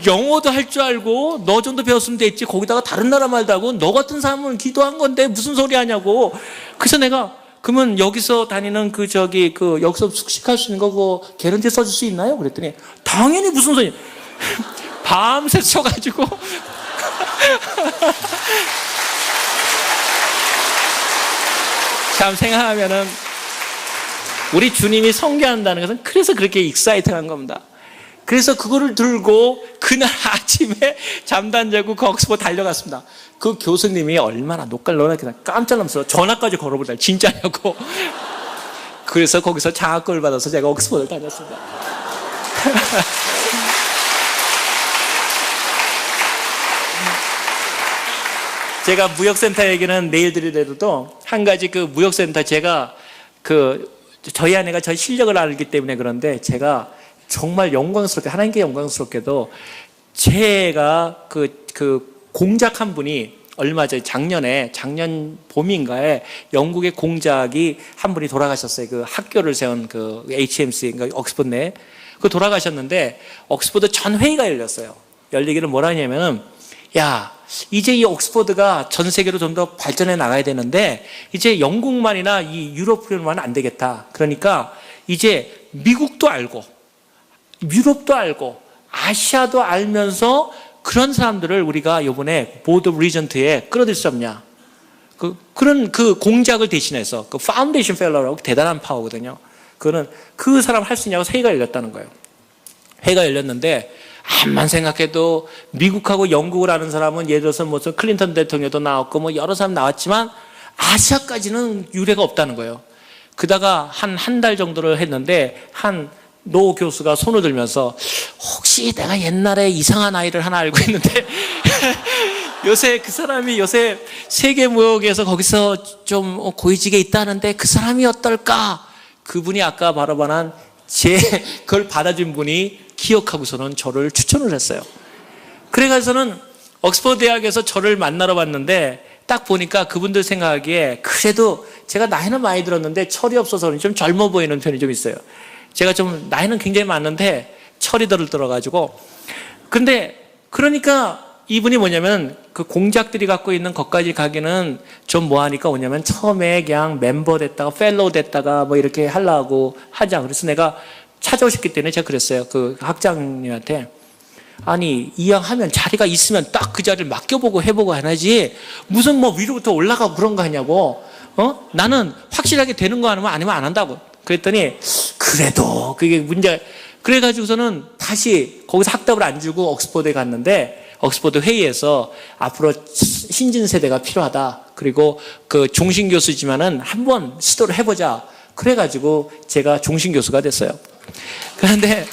영어도 할 줄 알고 너 정도 배웠으면 됐지 거기다가 다른 나라 말도 하고 너 같은 사람은 기도한 건데 무슨 소리 하냐고. 그래서 내가 그러면 여기서 다니는 여기서 숙식할 수 있는 거 그거 개런티 써줄 수 있나요? 그랬더니 당연히 무슨 소리. 밤새 쳐가지고 참 생각하면은 우리 주님이 성교한다는 것은 그래서 그렇게 익사이팅한 겁니다. 그래서 그거를 들고 그날 아침에 잠도 안 자고 그 옥스퍼드 달려갔습니다. 그 교수님이 얼마나 녹갈노랗게 깜짝 놀라서 전화까지 걸어보다 진짜냐고. 그래서 거기서 장학금을 받아서 제가 옥스퍼드를 다녔습니다. 제가 무역센터 얘기는 내일 드리더라도 한 가지 그 무역센터 제가 저희 아내가 저희 실력을 알기 때문에 그런데 제가 정말 영광스럽게 하나님께 영광스럽게도 제가 그 공작 한 분이 얼마 전에 작년 봄인가에 영국의 공작이 한 분이 돌아가셨어요. 그 학교를 세운 그 HMC 그러니까 옥스퍼드 내 그 돌아가셨는데 옥스퍼드 전 회의가 열렸어요. 열리기를 뭐라 하냐면은 야 이제 이 옥스퍼드가 전 세계로 좀 더 발전해 나가야 되는데 이제 영국만이나 이 유럽뿐만 안 되겠다. 그러니까 이제 미국도 알고 유럽도 알고 아시아도 알면서 그런 사람들을 우리가 이번에 보드 오브 리전트에 끌어들일 수 없냐. 그런 그 공작을 대신해서 그 파운데이션 펠로우라고 대단한 파워거든요. 그거는 그 사람 할 수 있냐고 회의가 열렸다는 거예요. 회의가 열렸는데 암만 생각해도 미국하고 영국을 아는 사람은 예를 들어서 무슨 클린턴 대통령도 나왔고 뭐 여러 사람 나왔지만 아시아까지는 유례가 없다는 거예요. 그다가 한 달 정도를 했는데 한 노 교수가 손을 들면서 혹시 내가 옛날에 이상한 아이를 하나 알고 있는데 요새 그 사람이 요새 세계 무역에서 거기서 좀 고위직에 있다는데 그 사람이 어떨까? 그분이 아까 바로 말한 그걸 받아준 분이 기억하고서는 저를 추천을 했어요. 그래가지고는 옥스퍼드 대학에서 저를 만나러 왔는데 딱 보니까 그분들 생각하기에 그래도 제가 나이는 많이 들었는데 철이 없어서 좀 젊어 보이는 편이 좀 있어요. 제가 좀 나이는 굉장히 많은데 철이 들어가지고 근데 그러니까 이분이 뭐냐면 그 공작들이 갖고 있는 것까지 가기는 좀 뭐하니까 뭐냐면 처음에 그냥 멤버 됐다가 펠로우 됐다가 뭐 이렇게 하려고 하자. 그래서 내가 찾아오셨기 때문에 제가 그랬어요. 그 학장님한테 아니 이왕하면 자리가 있으면 딱 그 자리를 맡겨보고 해보고 하나지 무슨 뭐 위로부터 올라가고 그런 거 하냐고. 나는 확실하게 되는 거 아니면 안 한다고. 그랬더니 그래도 그게 문제가 그래가지고서는 다시 거기서 학답을 안 주고 옥스퍼드에 갔는데 옥스퍼드 회의에서 앞으로 신진 세대가 필요하다. 그리고 그 종신 교수지만은 한번 시도를 해보자. 그래가지고 제가 종신 교수가 됐어요. 그런데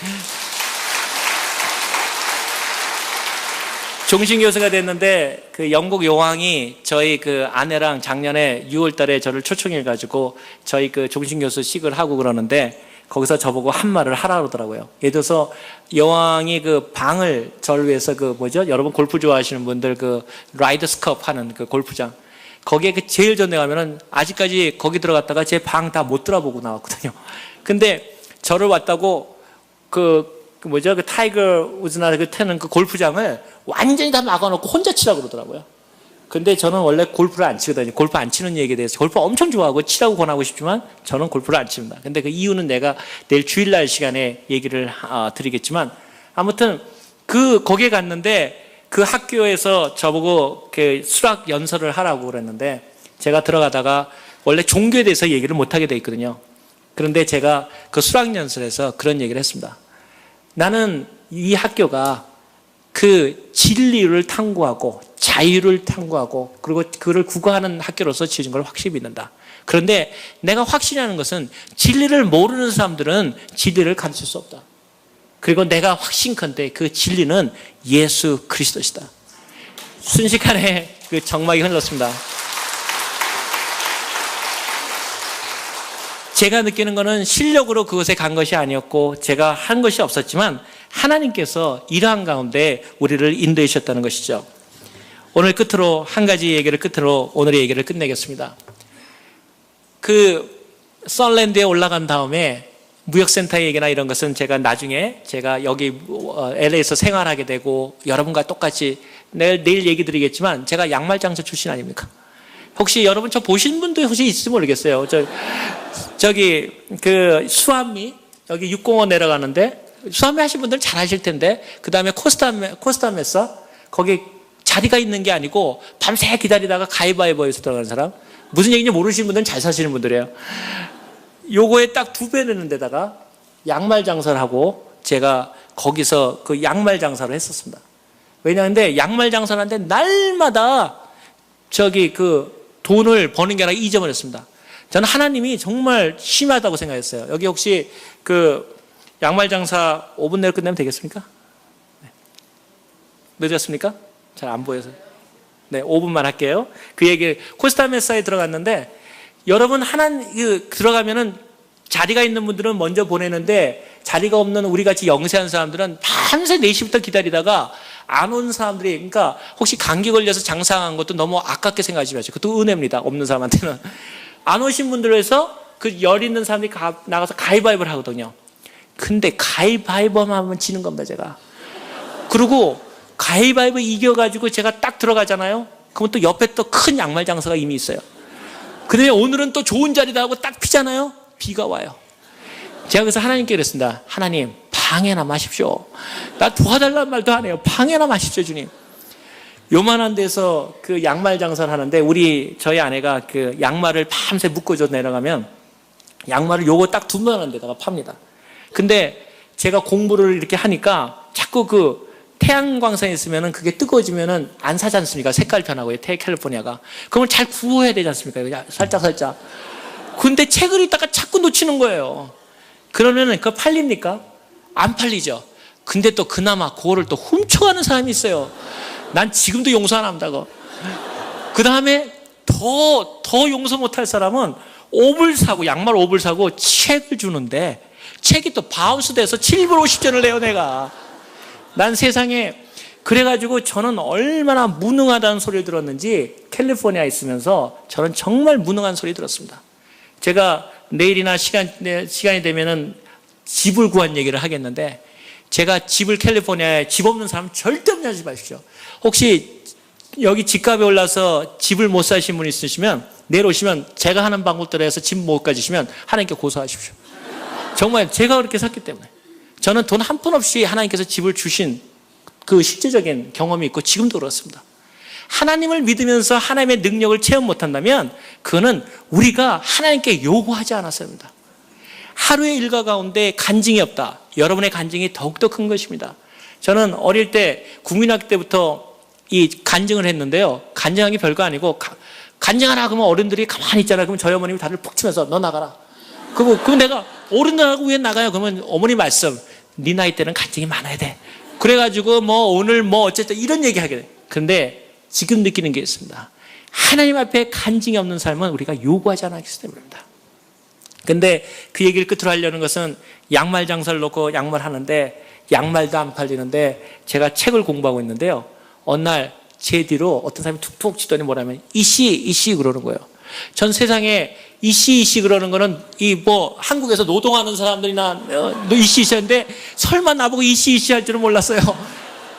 종신 교수가 됐는데 그 영국 여왕이 저희 그 아내랑 작년에 6월 달에 저를 초청해가지고 저희 그 종신 교수식을 하고 그러는데 거기서 저보고 한 말을 하라 그러더라고요. 예를 들어서 여왕이 그 방을 저를 위해서 여러분 골프 좋아하시는 분들 그 라이더스컵 하는 그 골프장 거기에 그 제일 전에 가면은 아직까지 거기 들어갔다가 제 방 다 못 들어보고 나왔거든요. 근데 저를 왔다고 그 타이거 우즈나 그 태는 그 골프장을 완전히 다 막아놓고 혼자 치라고 그러더라고요. 근데 저는 원래 골프를 안 치거든요. 골프 안 치는 얘기에 대해서 골프 엄청 좋아하고 치라고 권하고 싶지만 저는 골프를 안 칩니다. 근데 그 이유는 내가 내일 주일날 시간에 얘기를 드리겠지만 아무튼 거기에 갔는데 그 학교에서 저보고 그 수학 연설을 하라고 그랬는데 제가 들어가다가 원래 종교에 대해서 얘기를 못 하게 돼 있거든요. 그런데 제가 그 수학연수에서 그런 얘기를 했습니다. 나는 이 학교가 그 진리를 탐구하고 자유를 탐구하고 그리고 그를 구가하는 학교로서 지어진 걸 확실히 믿는다. 그런데 내가 확신하는 것은 진리를 모르는 사람들은 진리를 가르칠 수 없다. 그리고 내가 확신컨대 그 진리는 예수 그리스도시다. 순식간에 그 정막이 흘렀습니다. 제가 느끼는 것은 실력으로 그곳에 간 것이 아니었고 제가 한 것이 없었지만 하나님께서 이러한 가운데 우리를 인도해 주셨다는 것이죠. 오늘 끝으로 한 가지 얘기를 끝으로 오늘의 얘기를 끝내겠습니다. 그 썬랜드에 올라간 다음에 무역센터 얘기나 이런 것은 제가 나중에 제가 여기 LA에서 생활하게 되고 여러분과 똑같이 내일 얘기 드리겠지만 제가 양말장사 출신 아닙니까? 혹시 여러분 저 보신 분도 혹시 있을지 모르겠어요. 저기 그 수암리 여기 6공원 내려가는데 수암리 하신 분들은 잘 아실 텐데 그 다음에 코스타메사 거기 자리가 있는 게 아니고 밤새 기다리다가 가위바위보에서 들어가는 사람 무슨 얘기인지 모르시는 분들은 잘 사시는 분들이에요. 요거에 딱 2배 내는 데다가 양말 장사를 하고 제가 거기서 그 양말 장사를 했었습니다. 왜냐하면 양말 장사를 하는데 날마다 저기 그 돈을 버는 게 아니라 잊어버렸습니다. 저는 하나님이 정말 심하다고 생각했어요. 여기 혹시 그 양말 장사 5분 내로 끝내면 되겠습니까? 네. 늦었습니까? 잘 안 보여서. 네, 5분만 할게요. 그 얘기 코스타메사에 들어갔는데 여러분 들어가면은 자리가 있는 분들은 먼저 보내는데 자리가 없는 우리 같이 영세한 사람들은 밤새 4시부터 기다리다가 안 온 사람들이 그러니까 혹시 감기 걸려서 장사한 것도 너무 아깝게 생각하지 마시고 그것도 은혜입니다. 없는 사람한테는. 안 오신 분들을 해서 그 열 있는 사람들이 나가서 가위바위보를 하거든요. 근데 가위바위보만 하면 지는 겁니다, 제가. 그리고 가위바위보 이겨가지고 제가 딱 들어가잖아요. 그러면 또 옆에 또 큰 양말 장사가 이미 있어요. 근데 오늘은 또 좋은 자리다 하고 딱 피잖아요. 비가 와요. 제가 그래서 하나님께 그랬습니다. 하나님, 방해나 마십시오. 나 도와달라는 말도 안 해요. 방해나 마십시오, 주님. 요만한 데서 그 양말 장사를 하는데 저희 아내가 그 양말을 밤새 묶어줘 내려가면 양말을 요거 딱 2만원 데다가 팝니다. 근데 제가 공부를 이렇게 하니까 자꾸 그 태양광선에 있으면은 그게 뜨거워지면은 안 사지 않습니까? 색깔 변하고요. 캘리포니아가. 그걸 잘 구워야 되지 않습니까? 그냥 살짝. 근데 책을 읽다가 자꾸 놓치는 거예요. 그러면은 그거 팔립니까? 안 팔리죠. 근데 또 그나마 그거를 또 훔쳐가는 사람이 있어요. 난 지금도 용서 안 합니다. 그 다음에 더 용서 못할 사람은 양말 5불 사고 책을 주는데 책이 또 바운스 돼서 7불 50전을 내요, 내가. 난 세상에 그래가지고 저는 얼마나 무능하다는 소리를 들었는지 캘리포니아에 있으면서 저는 정말 무능한 소리 들었습니다. 제가 내일이나 시간이 되면은 집을 구한 얘기를 하겠는데 제가 집을 캘리포니아에 집 없는 사람 절대 없냐지 마십시오. 혹시 여기 집값에 올라서 집을 못 사신 분 있으시면 내일 오시면 제가 하는 방법대로 해서 집 못 가지시면 하나님께 고소하십시오. 정말 제가 그렇게 샀기 때문에 저는 돈 한 푼 없이 하나님께서 집을 주신 그 실제적인 경험이 있고 지금도 그렇습니다. 하나님을 믿으면서 하나님의 능력을 체험 못한다면 그거는 우리가 하나님께 요구하지 않았습니다. 하루의 일과 가운데 간증이 없다. 여러분의 간증이 더욱더 큰 것입니다. 저는 어릴 때 국민학교 때부터 이 간증을 했는데요. 간증한 게 별거 아니고 간증하라 그러면 어른들이 가만히 있잖아요. 그러면 저희 어머님이 다들 푹 치면서 너 나가라. 그럼 내가 어른들하고 왜 나가요? 그러면 어머니 말씀 네 나이 때는 간증이 많아야 돼. 그래가지고 오늘 어쨌든 이런 얘기 하게 돼. 그런데 지금 느끼는 게 있습니다. 하나님 앞에 간증이 없는 삶은 우리가 요구하지 않았기 때문입니다. 근데 그 얘기를 끝으로 하려는 것은 양말 장사를 놓고 양말 하는데 양말도 안 팔리는데 제가 책을 공부하고 있는데요. 어느 날 제 뒤로 어떤 사람이 툭툭 치더니 뭐라면 이씨 그러는 거예요. 전 세상에 이씨 그러는 거는 한국에서 노동하는 사람들이나 이씨인데 설마 나보고 이씨 할 줄은 몰랐어요.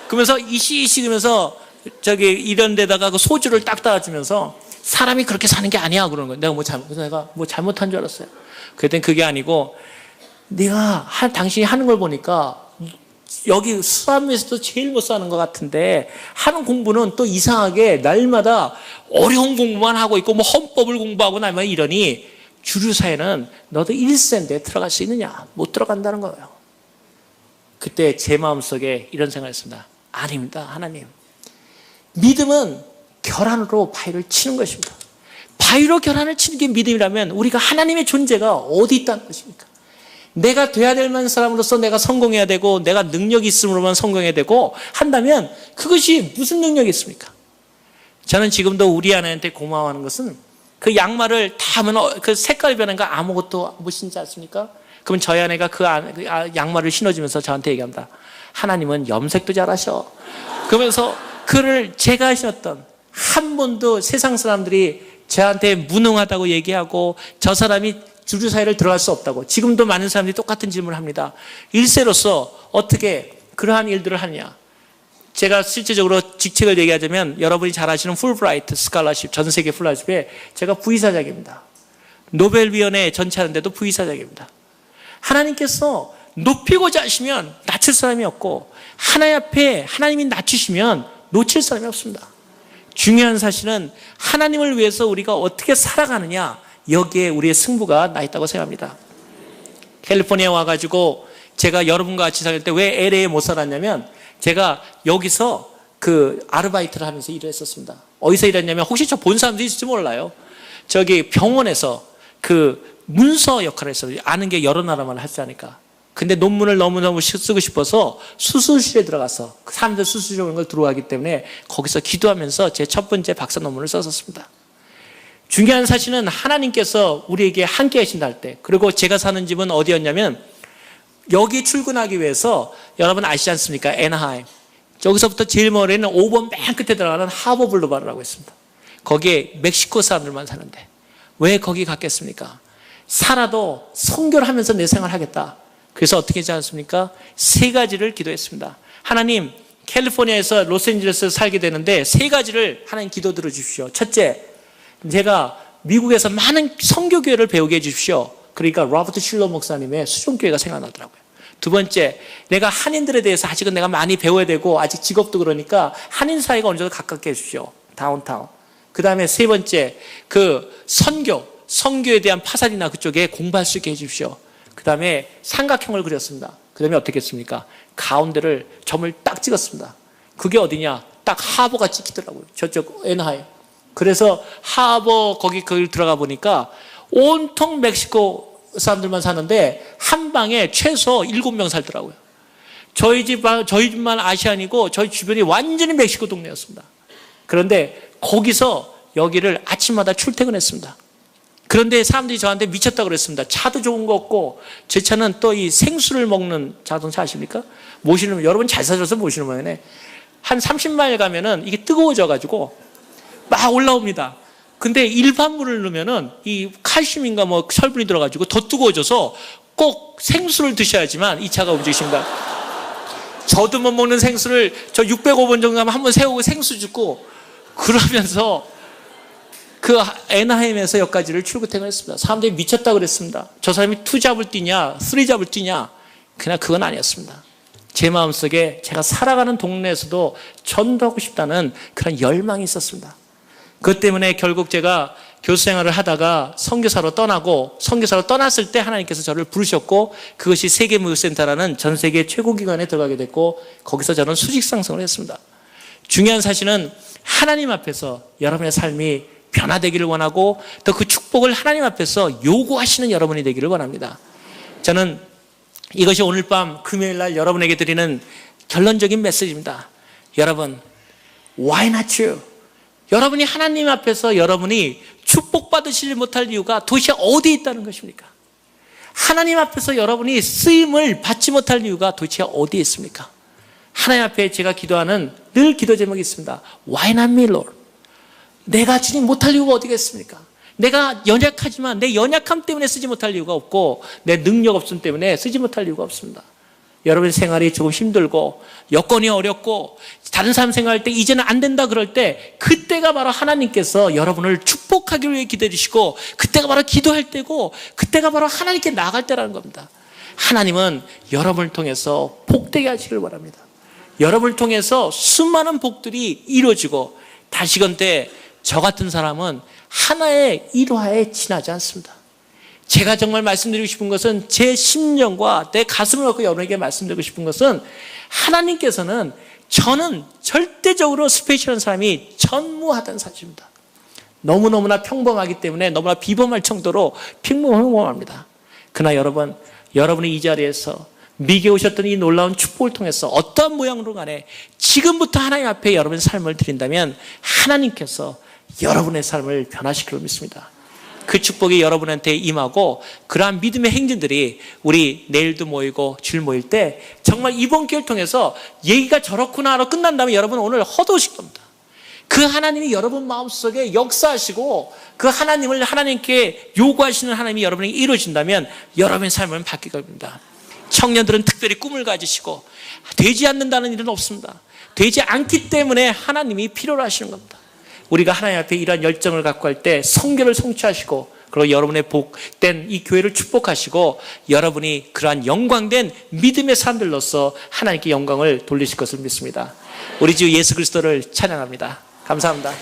그러면서 이씨 그러면서 이런 데다가 그 소주를 딱 따라주면서 사람이 그렇게 사는 게 아니야 그러는 거예요. 내가 잘못한 줄 알았어요. 그랬더니 그게 아니고 당신이 하는 걸 보니까 여기 수암에서도 제일 못 사는 것 같은데 하는 공부는 또 이상하게 날마다 어려운 공부만 하고 있고 헌법을 공부하고 나면 이러니 주류 사회는 너도 1세인데 들어갈 수 있느냐? 못 들어간다는 거예요. 그때 제 마음속에 이런 생각을 했습니다. 아닙니다, 하나님. 믿음은 결안으로 바위를 치는 것입니다. 바위로 결안을 치는 게 믿음이라면 우리가 하나님의 존재가 어디 있다는 것입니까? 내가 돼야 될 만한 사람으로서 내가 성공해야 되고 내가 능력이 있음으로만 성공해야 되고 한다면 그것이 무슨 능력이 있습니까? 저는 지금도 우리 아내한테 고마워하는 것은 그 양말을 다 하면 그 색깔이 변한 거 아무것도 못 신지 않습니까? 그러면 저희 아내가 그 양말을 신어주면서 저한테 얘기합니다. 하나님은 염색도 잘하셔. 그러면서 그를 제가 신었던 한 번도 세상 사람들이 저한테 무능하다고 얘기하고 저 사람이 주류 사회를 들어갈 수 없다고 지금도 많은 사람들이 똑같은 질문을 합니다. 1세로서 어떻게 그러한 일들을 하느냐. 제가 실제적으로 직책을 얘기하자면 여러분이 잘 아시는 풀브라이트 스칼러십 전 세계 풀라십에 제가 부의사장입니다. 노벨위원회 전체하는데도 부의사장입니다. 하나님께서 높이고자 하시면 낮출 사람이 없고 하나님 앞에 하나님이 낮추시면 놓칠 사람이 없습니다. 중요한 사실은 하나님을 위해서 우리가 어떻게 살아가느냐 여기에 우리의 승부가 나 있다고 생각합니다. 캘리포니아에 와가지고 제가 여러분과 같이 살 때 왜 LA에 못 살았냐면 제가 여기서 그 아르바이트를 하면서 일을 했었습니다. 어디서 일했냐면 혹시 저 본 사람도 있을지 몰라요. 저기 병원에서 그 문서 역할을 했어요. 아는 게 여러 나라만 할 줄 아니까. 근데 논문을 너무너무 쓰고 싶어서 수술실에 들어가서 사람들 수술실 오는 걸 들어가기 때문에 거기서 기도하면서 제 첫 번째 박사 논문을 썼었습니다. 중요한 사실은 하나님께서 우리에게 함께 하신다 할 때 그리고 제가 사는 집은 어디였냐면 여기 출근하기 위해서 여러분 아시지 않습니까? 애나하임. 저기서부터 제일 멀리는 5번 맨 끝에 들어가는 하버 블루바르라고 있습니다. 거기에 멕시코 사람들만 사는데 왜 거기 갔겠습니까? 살아도 선교를 하면서 내 생활을 하겠다. 그래서 어떻게 하지 않습니까? 3가지를 기도했습니다. 하나님, 캘리포니아에서 로스앤젤레스에 살게 되는데 3가지를 하나님 기도 들어주십시오. 첫째, 제가 미국에서 많은 선교교회를 배우게 해주십시오. 그러니까 로버트 실러 목사님의 수종교회가 생각나더라고요. 두 번째, 내가 한인들에 대해서 아직은 내가 많이 배워야 되고 아직 직업도 그러니까 한인 사회가 어느 정도 가깝게 해주십시오. 다운타운. 그 다음에 세 번째, 그 선교에 대한 파산이나 그쪽에 공부할 수 있게 해주십시오. 그 다음에 삼각형을 그렸습니다. 그 다음에 어떻게 했습니까? 가운데를 점을 딱 찍었습니다. 그게 어디냐? 딱 하버가 찍히더라고요. 저쪽 애나하임. 그래서 하버 거기 들어가 보니까 온통 멕시코 사람들만 사는데 한 방에 최소 7명 살더라고요. 저희 집만 아시안이고 저희 주변이 완전히 멕시코 동네였습니다. 그런데 거기서 여기를 아침마다 출퇴근했습니다. 그런데 사람들이 저한테 미쳤다고 그랬습니다. 차도 좋은 거 없고 제 차는 또 이 생수를 먹는 자동차 아십니까? 모시는 여러분 잘 사셔서 모시는 모양이네. 한 30마일 가면은 이게 뜨거워져 가지고 막 올라옵니다. 근데 일반 물을 넣으면은 이 칼슘인가 뭐 철분이 들어가지고 더 뜨거워져서 꼭 생수를 드셔야지만 이 차가 움직이십니다. 저도 못 먹는 생수를 저 605번 정도 하면 한번 세우고 생수 줍고 그러면서 그 애나하임에서 여기까지를 출퇴근했습니다. 사람들이 미쳤다고 그랬습니다. 저 사람이 2 잡을 뛰냐 3 잡을 뛰냐 그냥 그건 아니었습니다. 제 마음속에 제가 살아가는 동네에서도 전도하고 싶다는 그런 열망이 있었습니다. 그것 때문에 결국 제가 교수 생활을 하다가 선교사로 떠나고 선교사로 떠났을 때 하나님께서 저를 부르셨고 그것이 세계무역센터라는 전 세계 최고 기관에 들어가게 됐고 거기서 저는 수직 상승을 했습니다. 중요한 사실은 하나님 앞에서 여러분의 삶이 변화되기를 원하고 또 그 축복을 하나님 앞에서 요구하시는 여러분이 되기를 원합니다. 저는 이것이 오늘 밤 금요일 날 여러분에게 드리는 결론적인 메시지입니다. 여러분, why not you? 여러분이 하나님 앞에서 여러분이 축복받으시지 못할 이유가 도대체 어디에 있다는 것입니까? 하나님 앞에서 여러분이 쓰임을 받지 못할 이유가 도대체 어디에 있습니까? 하나님 앞에 제가 기도하는 늘 기도 제목이 있습니다. Why not me, Lord? 내가 주님 못할 이유가 어디겠습니까? 내가 연약하지만 내 연약함 때문에 쓰지 못할 이유가 없고 내 능력 없음 때문에 쓰지 못할 이유가 없습니다. 여러분의 생활이 조금 힘들고 여건이 어렵고 다른 사람 생각할 때 이제는 안 된다 그럴 때 그때가 바로 하나님께서 여러분을 축복하기 위해 기도해 주시고 그때가 바로 기도할 때고 그때가 바로 하나님께 나아갈 때라는 겁니다. 하나님은 여러분을 통해서 복되게 하시길 바랍니다. 여러분을 통해서 수많은 복들이 이루어지고 다시건대 저 같은 사람은 하나의 일화에 지나지 않습니다. 제가 정말 말씀드리고 싶은 것은 제 심령과 내 가슴을 갖고 여러분에게 말씀드리고 싶은 것은 하나님께서는 저는 절대적으로 스페셜한 사람이 전무하다는 사실입니다. 너무너무나 평범하기 때문에 너무나 비범할 정도로 평범합니다. 그러나 여러분, 여러분이 이 자리에서 미국에 오셨던 이 놀라운 축복을 통해서 어떠한 모양으로 간에 지금부터 하나님 앞에 여러분의 삶을 드린다면 하나님께서 여러분의 삶을 변화시킬 믿습니다. 그 축복이 여러분한테 임하고 그러한 믿음의 행진들이 우리 내일도 모이고 주일 모일 때 정말 이번 기회를 통해서 얘기가 저렇구나 하러 끝난 다음에 여러분 오늘 허도하실 겁니다. 그 하나님이 여러분 마음속에 역사하시고 그 하나님을 하나님께 요구하시는 하나님이 여러분에게 이루어진다면 여러분의 삶은 바뀔 겁니다. 청년들은 특별히 꿈을 가지시고 되지 않는다는 일은 없습니다. 되지 않기 때문에 하나님이 필요로 하시는 겁니다. 우리가 하나님 앞에 이러한 열정을 갖고 할 때 성결을 성취하시고 그리고 여러분의 복된 이 교회를 축복하시고 여러분이 그러한 영광된 믿음의 사람들로서 하나님께 영광을 돌리실 것을 믿습니다. 우리 주 예수 그리스도를 찬양합니다. 감사합니다.